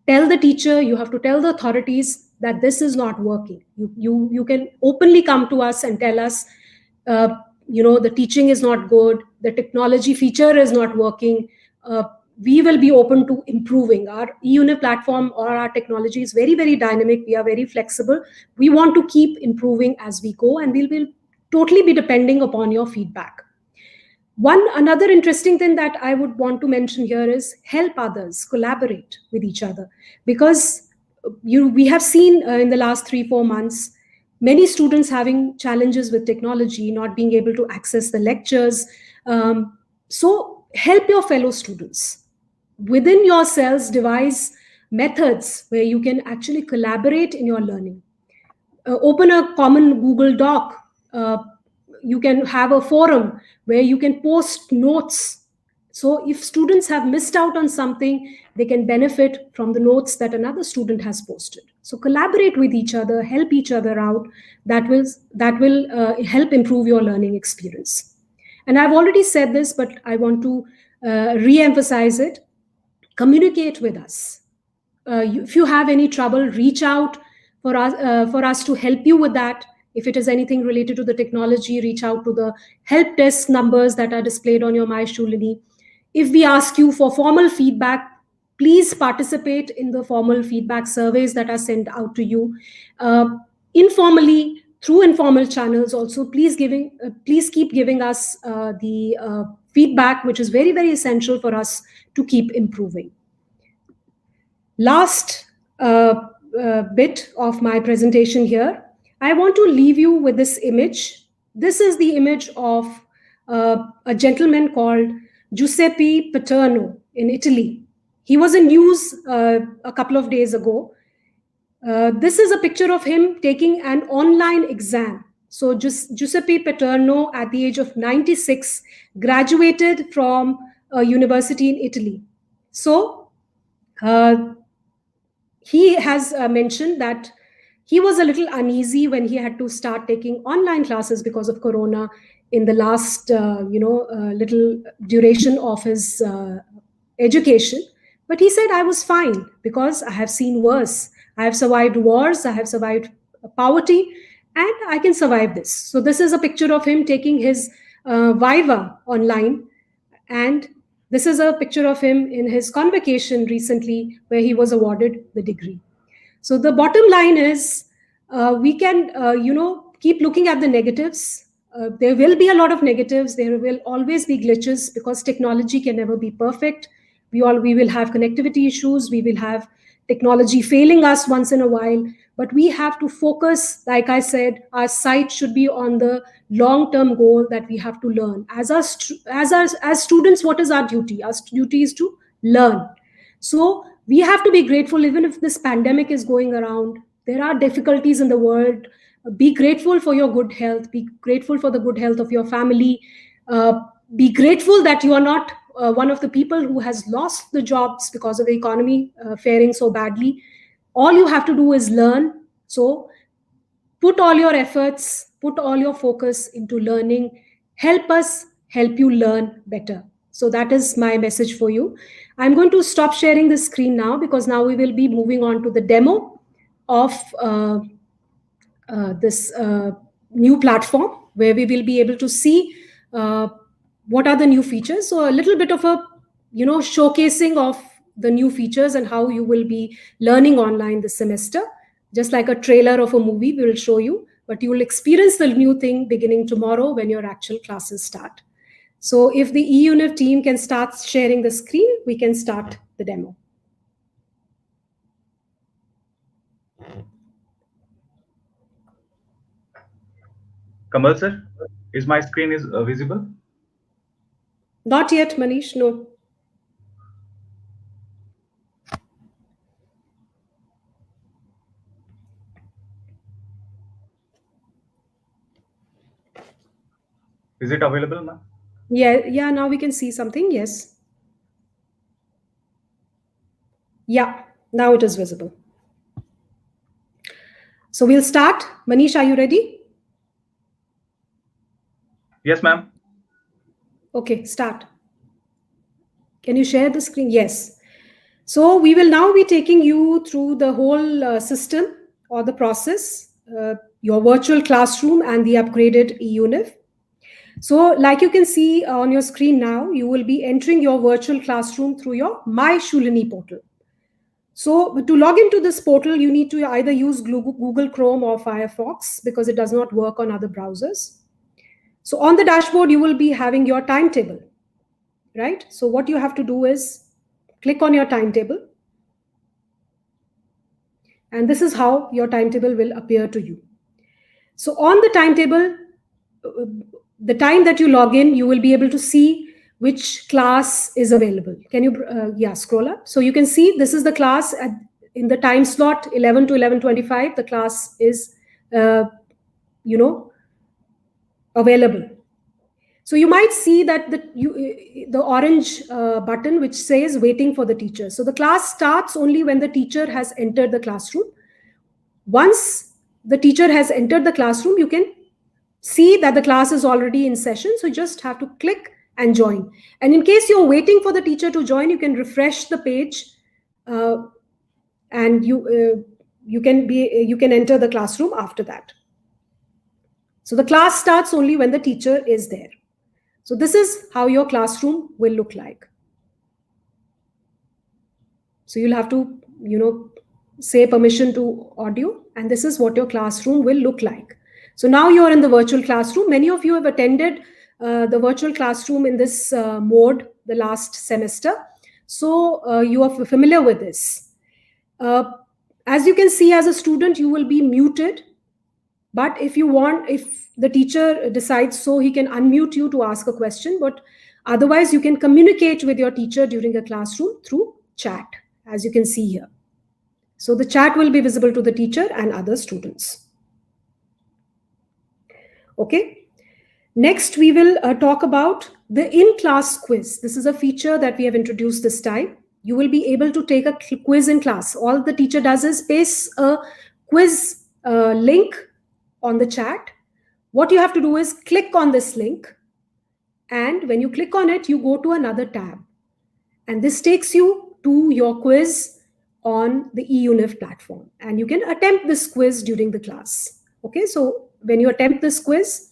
tell the teacher, you have to tell the authorities that this is not working. You can openly come to us and tell us, the teaching is not good, the technology feature is not working. We will be open to improving. Our E-unif platform or our technology is very, very dynamic. We are very flexible. We want to keep improving as we go, and we will totally be depending upon your feedback. Another interesting thing that I would want to mention here is help others, collaborate with each other, because we have seen in the last 3-4 months, many students having challenges with technology, not being able to access the lectures. So help your fellow students. Within yourselves, devise methods where you can actually collaborate in your learning. Open a common Google Doc. You can have a forum where you can post notes. So if students have missed out on something, they can benefit from the notes that another student has posted. So collaborate with each other, help each other out. That will help improve your learning experience. And I've already said this, but I want to re-emphasize it. Communicate with us. If you have any trouble, reach out for us to help you with that. If it is anything related to the technology, reach out to the help desk numbers that are displayed on your My Shoolini. If we ask you for formal feedback, please participate in the formal feedback surveys that are sent out to you. Informally, through informal channels also, please keep giving us the feedback, which is very, very essential for us to keep improving. Last bit of my presentation here, I want to leave you with this image. This is the image of a gentleman called Giuseppe Paterno in Italy. He was in news a couple of days ago. This is a picture of him taking an online exam. So Giuseppe Paterno, at the age of 96, graduated from a university in Italy. So he has mentioned that he was a little uneasy when he had to start taking online classes because of Corona in the last, little duration of his education. But he said, I was fine because I have seen worse. I have survived wars, I have survived poverty, and I can survive this. So this is a picture of him taking his Viva online. And this is a picture of him in his convocation recently, where he was awarded the degree. So the bottom line is, we can, keep looking at the negatives. There will be a lot of negatives. There will always be glitches because technology can never be perfect. We will have connectivity issues. We will have technology failing us once in a while. But we have to focus, like I said, our sight should be on the long-term goal that we have to learn. As students, what is our duty? Our duty is to learn. So we have to be grateful, even if this pandemic is going around. There are difficulties in the world. Be grateful for your good health. Be grateful for the good health of your family. Be grateful that you are not one of the people who has lost the jobs because of the economy faring so badly. All you have to do is learn. So put all your efforts, put all your focus into learning. Help us help you learn better. So that is my message for you. I'm going to stop sharing the screen now because now we will be moving on to the demo of this new platform, where we will be able to see what are the new features. So a little bit of a showcasing of the new features and how you will be learning online this semester. Just like a trailer of a movie, we will show you, but you will experience the new thing beginning tomorrow when your actual classes start. So if the E-unif team can start sharing the screen, we can start the demo. Kamal sir, is my screen is visible? Not yet, Manish, no. Is it available, ma'am? Yeah, now we can see something, yes. Yeah, now it is visible. So we'll start. Manish, are you ready? Yes, ma'am. Okay, start. Can you share the screen? Yes. So we will now be taking you through the whole system or the process, your virtual classroom and the upgraded E-unif. So like you can see on your screen now, you will be entering your virtual classroom through your My Shoolini portal. So to log into this portal, you need to either use Google Chrome or Firefox because it does not work on other browsers. So on the dashboard, you will be having your timetable, right? So what you have to do is click on your timetable. And this is how your timetable will appear to you. So on the timetable, the time that you log in, you will be able to see which class is available. Can you, scroll up. So you can see this is the class in the time slot 11 to 11:25. The class is, available. So you might see that the orange button which says waiting for the teacher. So the class starts only when the teacher has entered the classroom. Once the teacher has entered the classroom, you can see that the class is already in session. So you just have to click and join. And in case you're waiting for the teacher to join, you can refresh the page and you can enter the classroom after that. So the class starts only when the teacher is there. So this is how your classroom will look like. So you'll have to, say permission to audio, and this is what your classroom will look like. So now you're in the virtual classroom. Many of you have attended the virtual classroom in this mode the last semester. So you are familiar with this. As you can see, as a student, you will be muted. But if the teacher decides so, he can unmute you to ask a question. But otherwise, you can communicate with your teacher during a classroom through chat, as you can see here. So the chat will be visible to the teacher and other students. Okay. Next, we will talk about the in-class quiz. This is a feature that we have introduced this time. You will be able to take a quiz in class. All the teacher does is paste a quiz link on the chat. What you have to do is click on this link. And when you click on it, you go to another tab. And this takes you to your quiz on the E-unif platform. And you can attempt this quiz during the class. Okay, so when you attempt this quiz,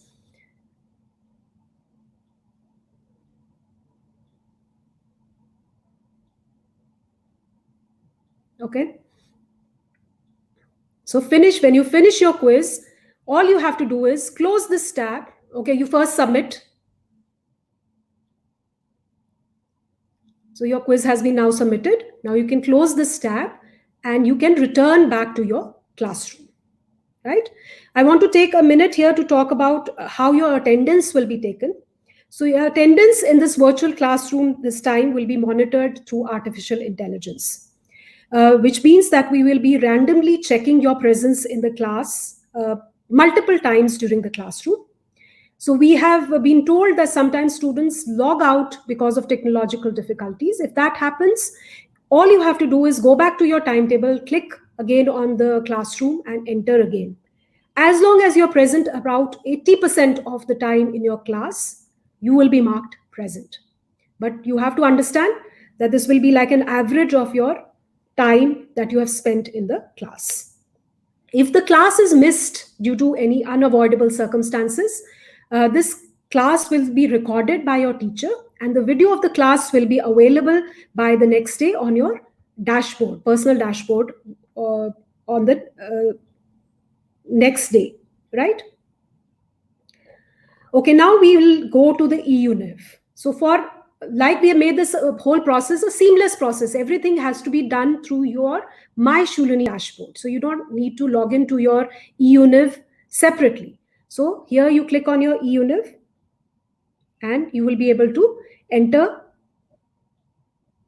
okay. So when you finish your quiz, all you have to do is close this tab. Okay, you first submit. So your quiz has been now submitted. Now you can close this tab and you can return back to your classroom, right? I want to take a minute here to talk about how your attendance will be taken. So your attendance in this virtual classroom this time will be monitored through artificial intelligence, which means that we will be randomly checking your presence in the class multiple times during the classroom. So we have been told that sometimes students log out because of technological difficulties. If that happens, all you have to do is go back to your timetable, click again on the classroom and enter again. As long as you're present about 80% of the time in your class, you will be marked present. But you have to understand that this will be like an average of your time that you have spent in the class. If the class is missed due to any unavoidable circumstances, this class will be recorded by your teacher and the video of the class will be available by the next day on your dashboard, personal dashboard, on the next day, right? Okay, now we will go to the E-unif. So like we have made this whole process a seamless process. Everything has to be done through your My Shoolini dashboard. So you don't need to log into your E-unif separately. So here you click on your E-unif and you will be able to enter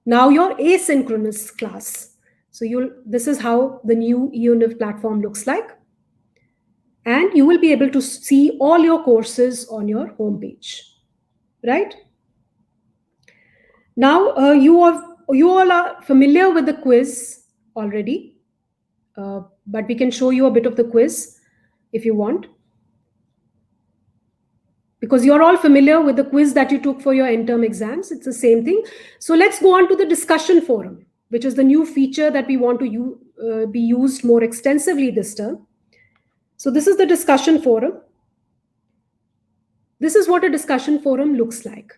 now your asynchronous class. So this is how the new E-unif platform looks like. And you will be able to see all your courses on your homepage, right? Now, you all are familiar with the quiz already, but we can show you a bit of the quiz if you want, because you're all familiar with the quiz that you took for your end-term exams. It's the same thing. So let's go on to the discussion forum, which is the new feature that we want to be used more extensively this term. So this is the discussion forum. This is what a discussion forum looks like.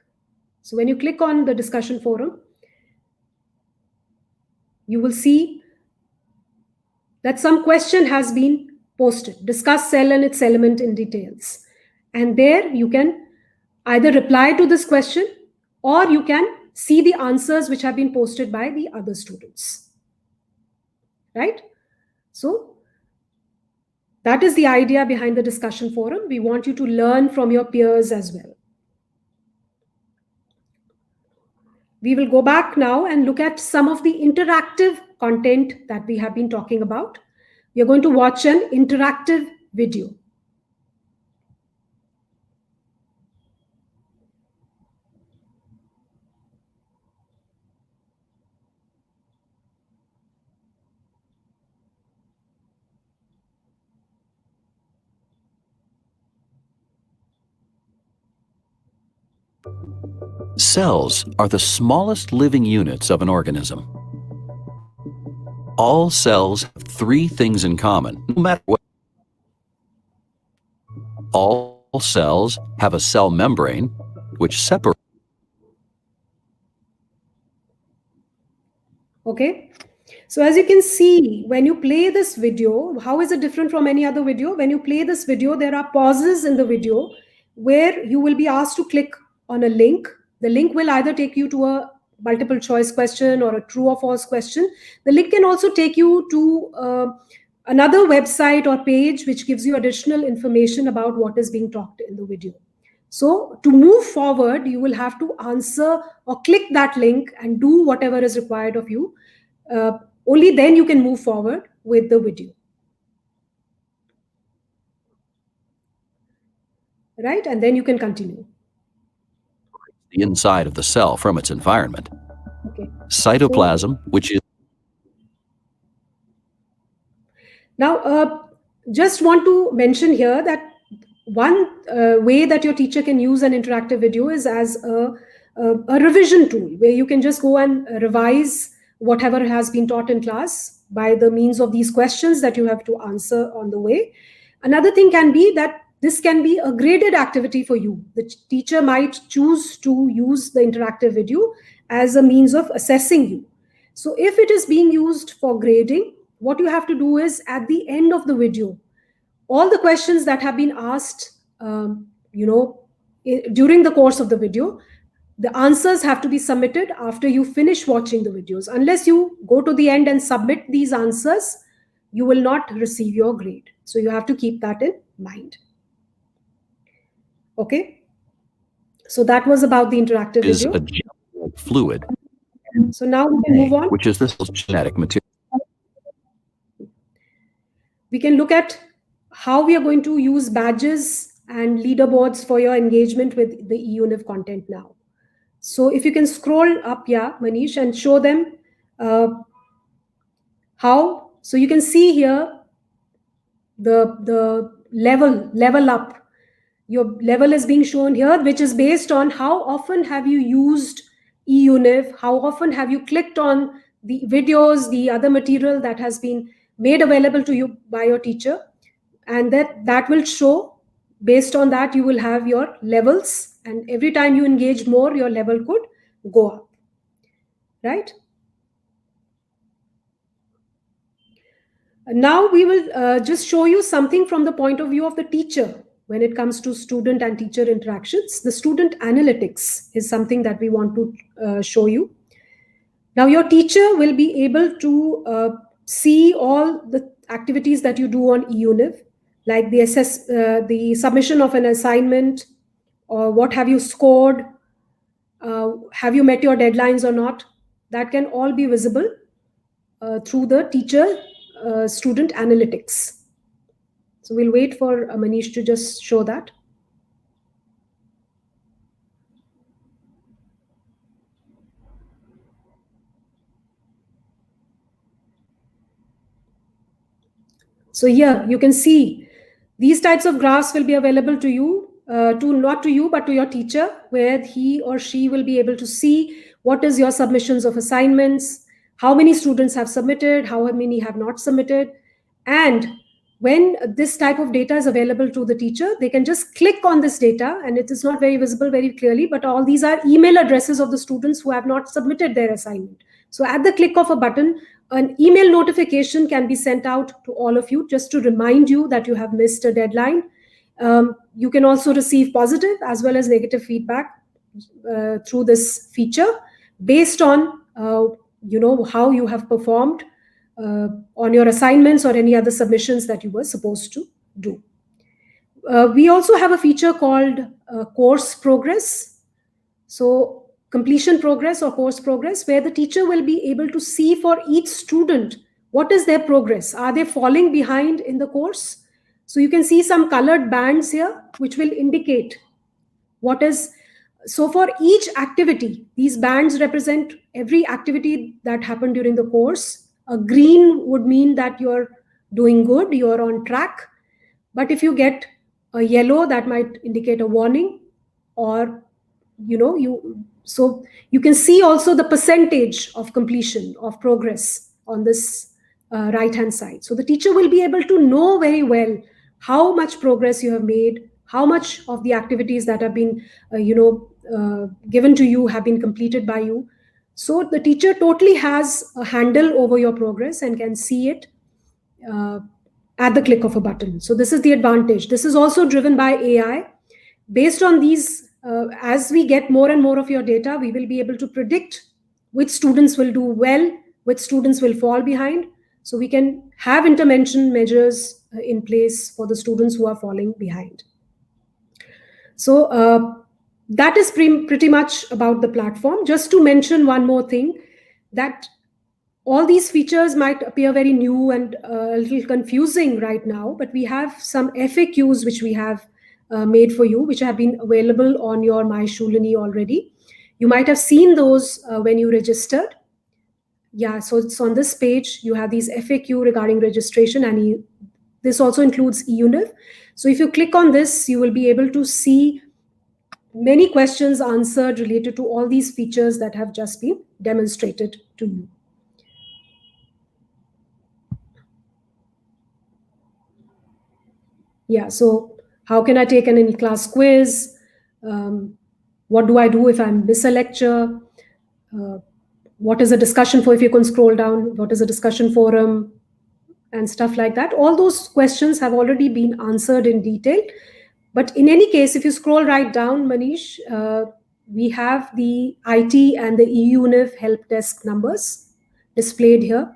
So when you click on the discussion forum, you will see that some question has been posted. Discuss cell and its element in details. And there you can either reply to this question or you can see the answers which have been posted by the other students, right? So that is the idea behind the discussion forum. We want you to learn from your peers as well. We will go back now and look at some of the interactive content that we have been talking about. We are going to watch an interactive video. Cells are the smallest living units of an organism. All cells have three things in common, no matter what. All cells have a cell membrane, which separates. Okay. So as you can see, when you play this video, how is it different from any other video? When you play this video, there are pauses in the video where you will be asked to click on a link. The link will either take you to a multiple choice question or a true or false question. The link can also take you to another website or page which gives you additional information about what is being talked in the video. So to move forward, you will have to answer or click that link and do whatever is required of you. Only then you can move forward with the video. Right? And then you can continue. The inside of the cell from its environment. Okay. Cytoplasm, which is... Now, just want to mention here that one way that your teacher can use an interactive video is as a revision tool, where you can just go and revise whatever has been taught in class by the means of these questions that you have to answer on the way. Another thing can be that this can be a graded activity for you. The teacher might choose to use the interactive video as a means of assessing you. So if it is being used for grading, what you have to do is at the end of the video, all the questions that have been asked, during the course of the video, the answers have to be submitted after you finish watching the videos. Unless you go to the end and submit these answers, you will not receive your grade. So you have to keep that in mind. Okay. So that was about the interactive is video. a gel fluid, So now we can move on. which is this genetic material. We can look at how we are going to use badges and leaderboards for your engagement with the E-unif content now. So if you can scroll up, Manish, and show them how. So you can see here the level up. Your level is being shown here, which is based on how often have you used E-unif, how often have you clicked on the videos, the other material that has been made available to you by your teacher, and that will show Based on that, you will have your levels, and every time you engage more, your level could go up, right? Now we will just show you something from the point of view of the teacher when it comes to student and teacher interactions. The student analytics is something that we want to show you. Now your teacher will be able to see all the activities that you do on E-unif, like the submission of an assignment, or what have you scored, have you met your deadlines or not. That can all be visible through the teacher student analytics. So we'll wait for Manish to just show that. So here you can see these types of graphs will be available to you, not to you, but to your teacher, where he or she will be able to see what is your submissions of assignments, how many students have submitted, how many have not submitted. And when this type of data is available to the teacher, they can just click on this data, and it is not very visible very clearly, but all these are email addresses of the students who have not submitted their assignment. So at the click of a button, an email notification can be sent out to all of you just to remind you that you have missed a deadline. You can also receive positive as well as negative feedback through this feature based on how you have performed on your assignments or any other submissions that you were supposed to do. We also have a feature called course progress. So completion progress or course progress, where the teacher will be able to see for each student what is their progress. Are they falling behind in the course? So you can see some colored bands here which will indicate what is. So for each activity, these bands represent every activity that happened during the course. A green would mean that you're doing good, you're on track. But if you get a yellow, that might indicate a warning, or so you can see also the percentage of completion of progress on this right hand side. So the teacher will be able to know very well how much progress you have made, how much of the activities that have been given to you have been completed by you. So the teacher totally has a handle over your progress and can see it at the click of a button. So this is the advantage. This is also driven by AI. Based on these, as we get more and more of your data, we will be able to predict which students will do well, which students will fall behind. So we can have intervention measures in place for the students who are falling behind. So that is pretty much about the platform. Just to mention one more thing, that all these features might appear very new and a little confusing right now, but we have some FAQs which we have made for you, which have been available on your My Shoolini already. You might have seen those when you registered. Yeah, so it's on this page. You have these FAQ regarding registration, and this also includes E-unif. So if you click on this, you will be able to see many questions answered related to all these features that have just been demonstrated to you. Yeah, so how can I take an in-class quiz? What do I do if I miss a lecture? What is a discussion for, if you can scroll down, what is a discussion forum and stuff like that. All those questions have already been answered in detail. But in any case, if you scroll right down, Manish, we have the IT and the E-unif help desk numbers displayed here.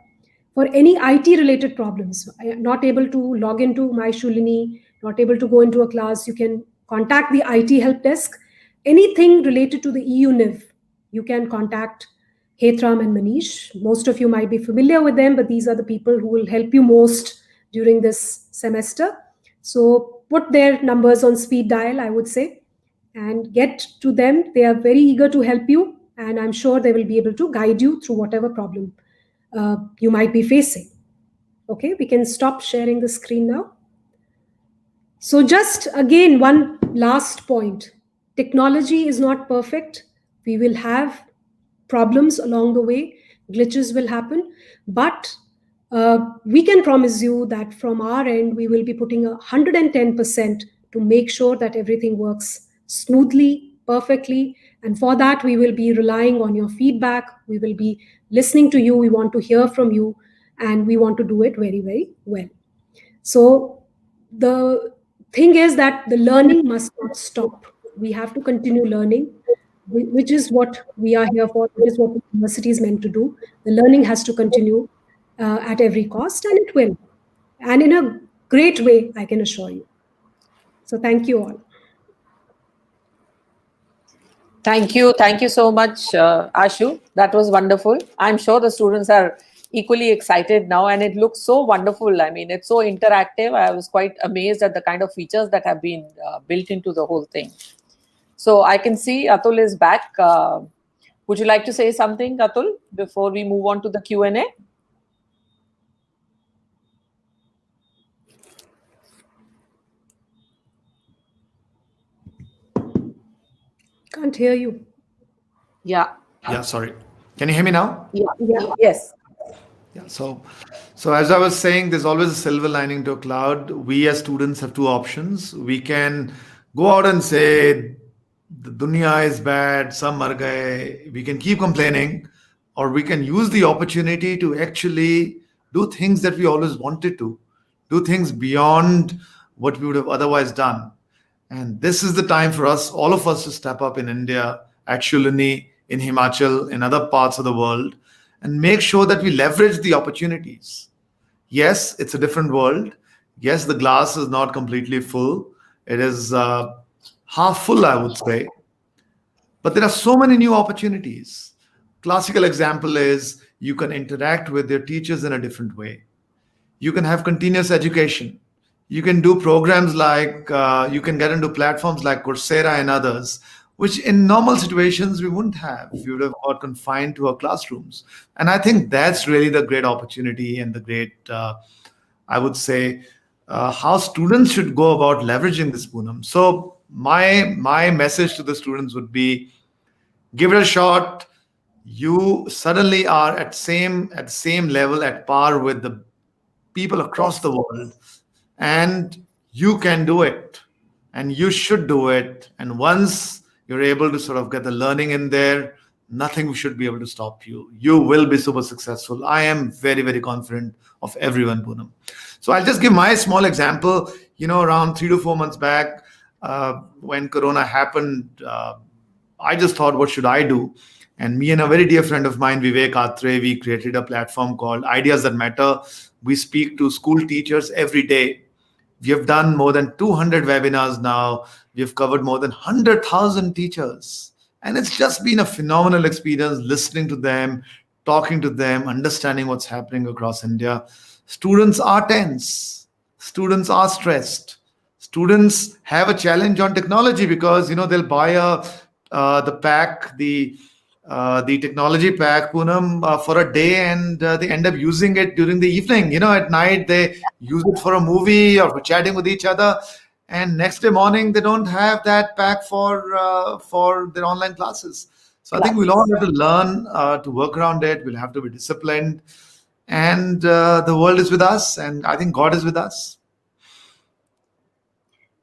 For any IT related problems, not able to log into My Shoolini, not able to go into a class, you can contact the IT help desk. Anything related to the E-unif, you can contact Hetram and Manish. Most of you might be familiar with them, but these are the people who will help you most during this semester. So put their numbers on speed dial, I would say, and get to them. They are very eager to help you, and I'm sure they will be able to guide you through whatever problem you might be facing. Okay, we can stop sharing the screen now. So just again, one last point. Technology is not perfect. We will have problems along the way. Glitches will happen. But we can promise you that from our end, we will be putting 110% to make sure that everything works smoothly, perfectly. And for that, we will be relying on your feedback. We will be listening to you. We want to hear from you, and we want to do it very, very well. So the thing is that the learning must not stop. We have to continue learning, which is what we are here for. It is what the university is meant to do. The learning has to continue at every cost, and it will. And in a great way, I can assure you. So thank you all. Thank you. Thank you so much, Ashu. That was wonderful. I'm sure the students are equally excited now, and it looks so wonderful. I mean, it's so interactive. I was quite amazed at the kind of features that have been built into the whole thing. So I can see Atul is back. Would you like to say something, Atul, before we move on to the Q&A? Can't hear you. Yeah. Yeah, sorry. Can you hear me now? Yeah. Yes. Yeah. So as I was saying, there's always a silver lining to a cloud. We as students have two options. We can go out and say the dunya is bad, sab mar gaye. We can keep complaining, or we can use the opportunity to actually do things that we always wanted to, do things beyond what we would have otherwise done. And this is the time for us, all of us, to step up in India, at Shoolini, in Himachal, in other parts of the world, and make sure that we leverage the opportunities. Yes, it's a different world. Yes, the glass is not completely full. It is half full, I would say. But there are so many new opportunities. Classical example is you can interact with your teachers in a different way. You can have continuous education. You can do programs like, you can get into platforms like Coursera and others, which in normal situations we wouldn't have. We would have got confined to our classrooms. And I think that's really the great opportunity and the great, I would say, how students should go about leveraging this, Poonam. So my message to the students would be, give it a shot. You suddenly are at same level, at par with the people across the world, and you can do it, and you should do it. And once you're able to sort of get the learning in there, nothing should be able to stop you. You will be super successful. I am very, very confident of everyone, Poonam. So I'll just give my small example. Around 3 to 4 months back, when Corona happened, I just thought, what should I do? And me and a very dear friend of mine, Vivek Atre, we created a platform called Ideas That Matter. We speak to school teachers every day. We have done more than 200 webinars now. We have covered more than 100,000 teachers. And it's just been a phenomenal experience listening to them, talking to them, understanding what's happening across India. Students are tense. Students are stressed. Students have a challenge on technology because, they'll buy the pack, the technology pack, Poonam, for a day, and they end up using it during the evening. At night they use it for a movie or for chatting with each other, and next day morning they don't have that pack for their online classes. So I think we'll all have to learn to work around it. We'll have to be disciplined, and the world is with us, and I think God is with us.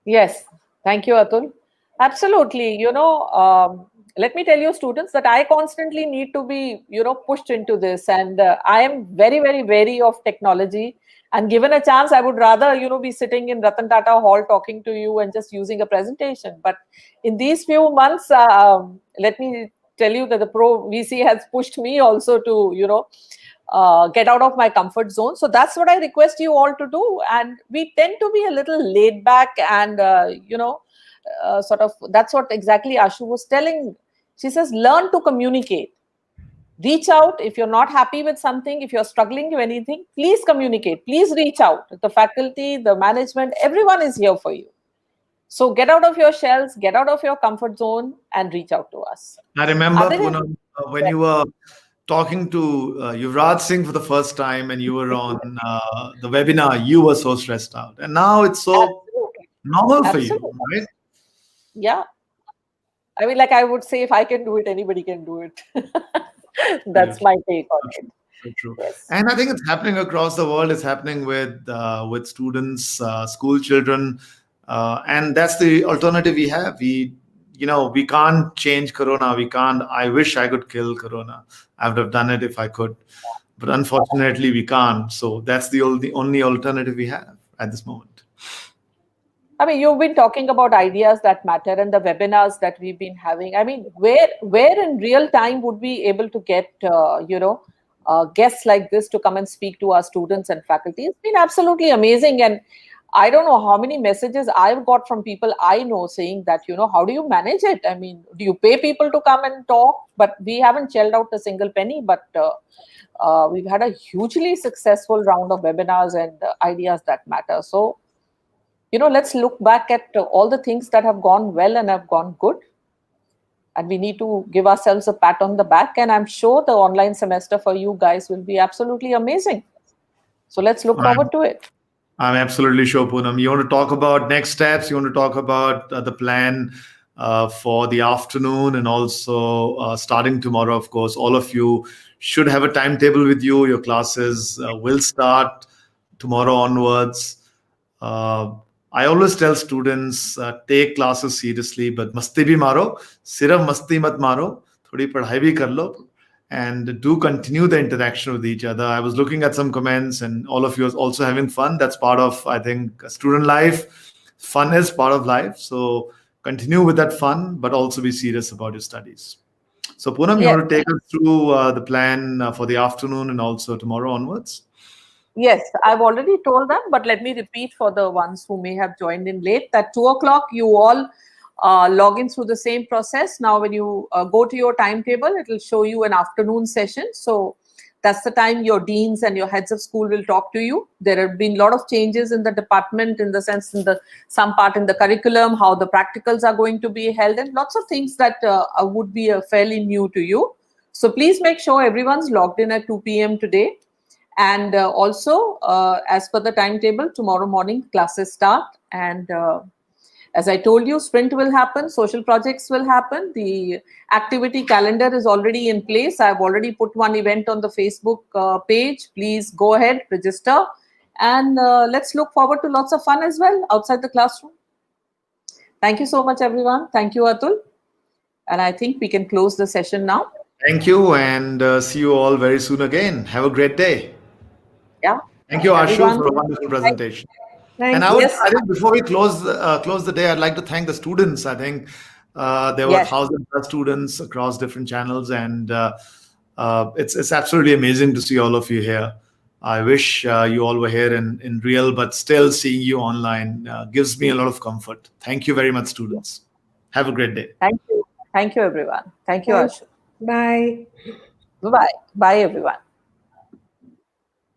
Yes. Thank you, Atul. Absolutely. Let me tell you, students, that I constantly need to be, pushed into this. And I am very, very wary of technology. And given a chance, I would rather, be sitting in Ratan Tata Hall talking to you and just using a presentation. But in these few months, let me tell you that the Pro VC has pushed me also to, get out of my comfort zone. So that's what I request you all to do. And we tend to be a little laid back and, sort of, that's what exactly Ashu was telling. She says, learn to communicate. Reach out. If you're not happy with something, if you're struggling with anything, please communicate. Please reach out. The faculty, the management, everyone is here for you. So get out of your shells, get out of your comfort zone, and reach out to us. I remember, Poonam, when you were talking to Yuvraj Singh for the first time and you were on the webinar, you were so stressed out. And now it's so normal for you, right? Yeah. I mean, like I would say, if I can do it, anybody can do it. That's my take on it. So true. Yes. And I think it's happening across the world. It's happening with students, school children. And that's the alternative we have. We can't change Corona. We can't. I wish I could kill Corona. I would have done it if I could, but unfortunately we can't. So that's the only alternative we have at this moment. I mean, you've been talking about ideas that matter and the webinars that we've been having. I mean, where in real time would we able to get, guests like this to come and speak to our students and faculty? It's been absolutely amazing. And I don't know how many messages I've got from people I know saying that, how do you manage it? I mean, do you pay people to come and talk? But we haven't shelled out a single penny, but we've had a hugely successful round of webinars and ideas that matter. So, let's look back at all the things that have gone well and have gone good. And we need to give ourselves a pat on the back. And I'm sure the online semester for you guys will be absolutely amazing. So let's look forward to it. I'm absolutely sure, Poonam. You want to talk about next steps? You want to talk about the plan for the afternoon, and also starting tomorrow, of course, all of you should have a timetable with you. Your classes will start tomorrow onwards. I always tell students, take classes seriously, but masti bhi maro, sirf masti mat maro, thodi padhai bhi kar lo, and do continue the interaction with each other. I was looking at some comments, and all of you are also having fun. That's part of, I think, student life. Fun is part of life. So continue with that fun, but also be serious about your studies. So Poonam, you want to take us through the plan for the afternoon and also tomorrow onwards? Yes, I've already told them, but let me repeat for the ones who may have joined in late that 2 o'clock, you all log in through the same process. Now, when you go to your timetable, it will show you an afternoon session. So that's the time your deans and your heads of school will talk to you. There have been a lot of changes in the department, in the sense, some part in the curriculum, how the practicals are going to be held, and lots of things that would be fairly new to you. So please make sure everyone's logged in at 2 p.m. today. And also, as per the timetable, tomorrow morning classes start. And as I told you, sprint will happen, social projects will happen. The activity calendar is already in place. I've already put one event on the Facebook page. Please go ahead, register. And let's look forward to lots of fun as well outside the classroom. Thank you so much, everyone. Thank you, Atul. And I think we can close the session now. Thank you, and see you all very soon again. Have a great day. Yeah. Thank you, Ashu, Everyone, for a wonderful presentation. Thank And you. I think before we close the day, I'd like to thank the students. I think there were 1,000+ students across different channels, and it's absolutely amazing to see all of you here. I wish you all were here in real, but still seeing you online gives me a lot of comfort. Thank you very much, students. Have a great day. Thank you. Thank you, everyone. Thank you, Ashu. Bye. Bye-bye. Bye, everyone.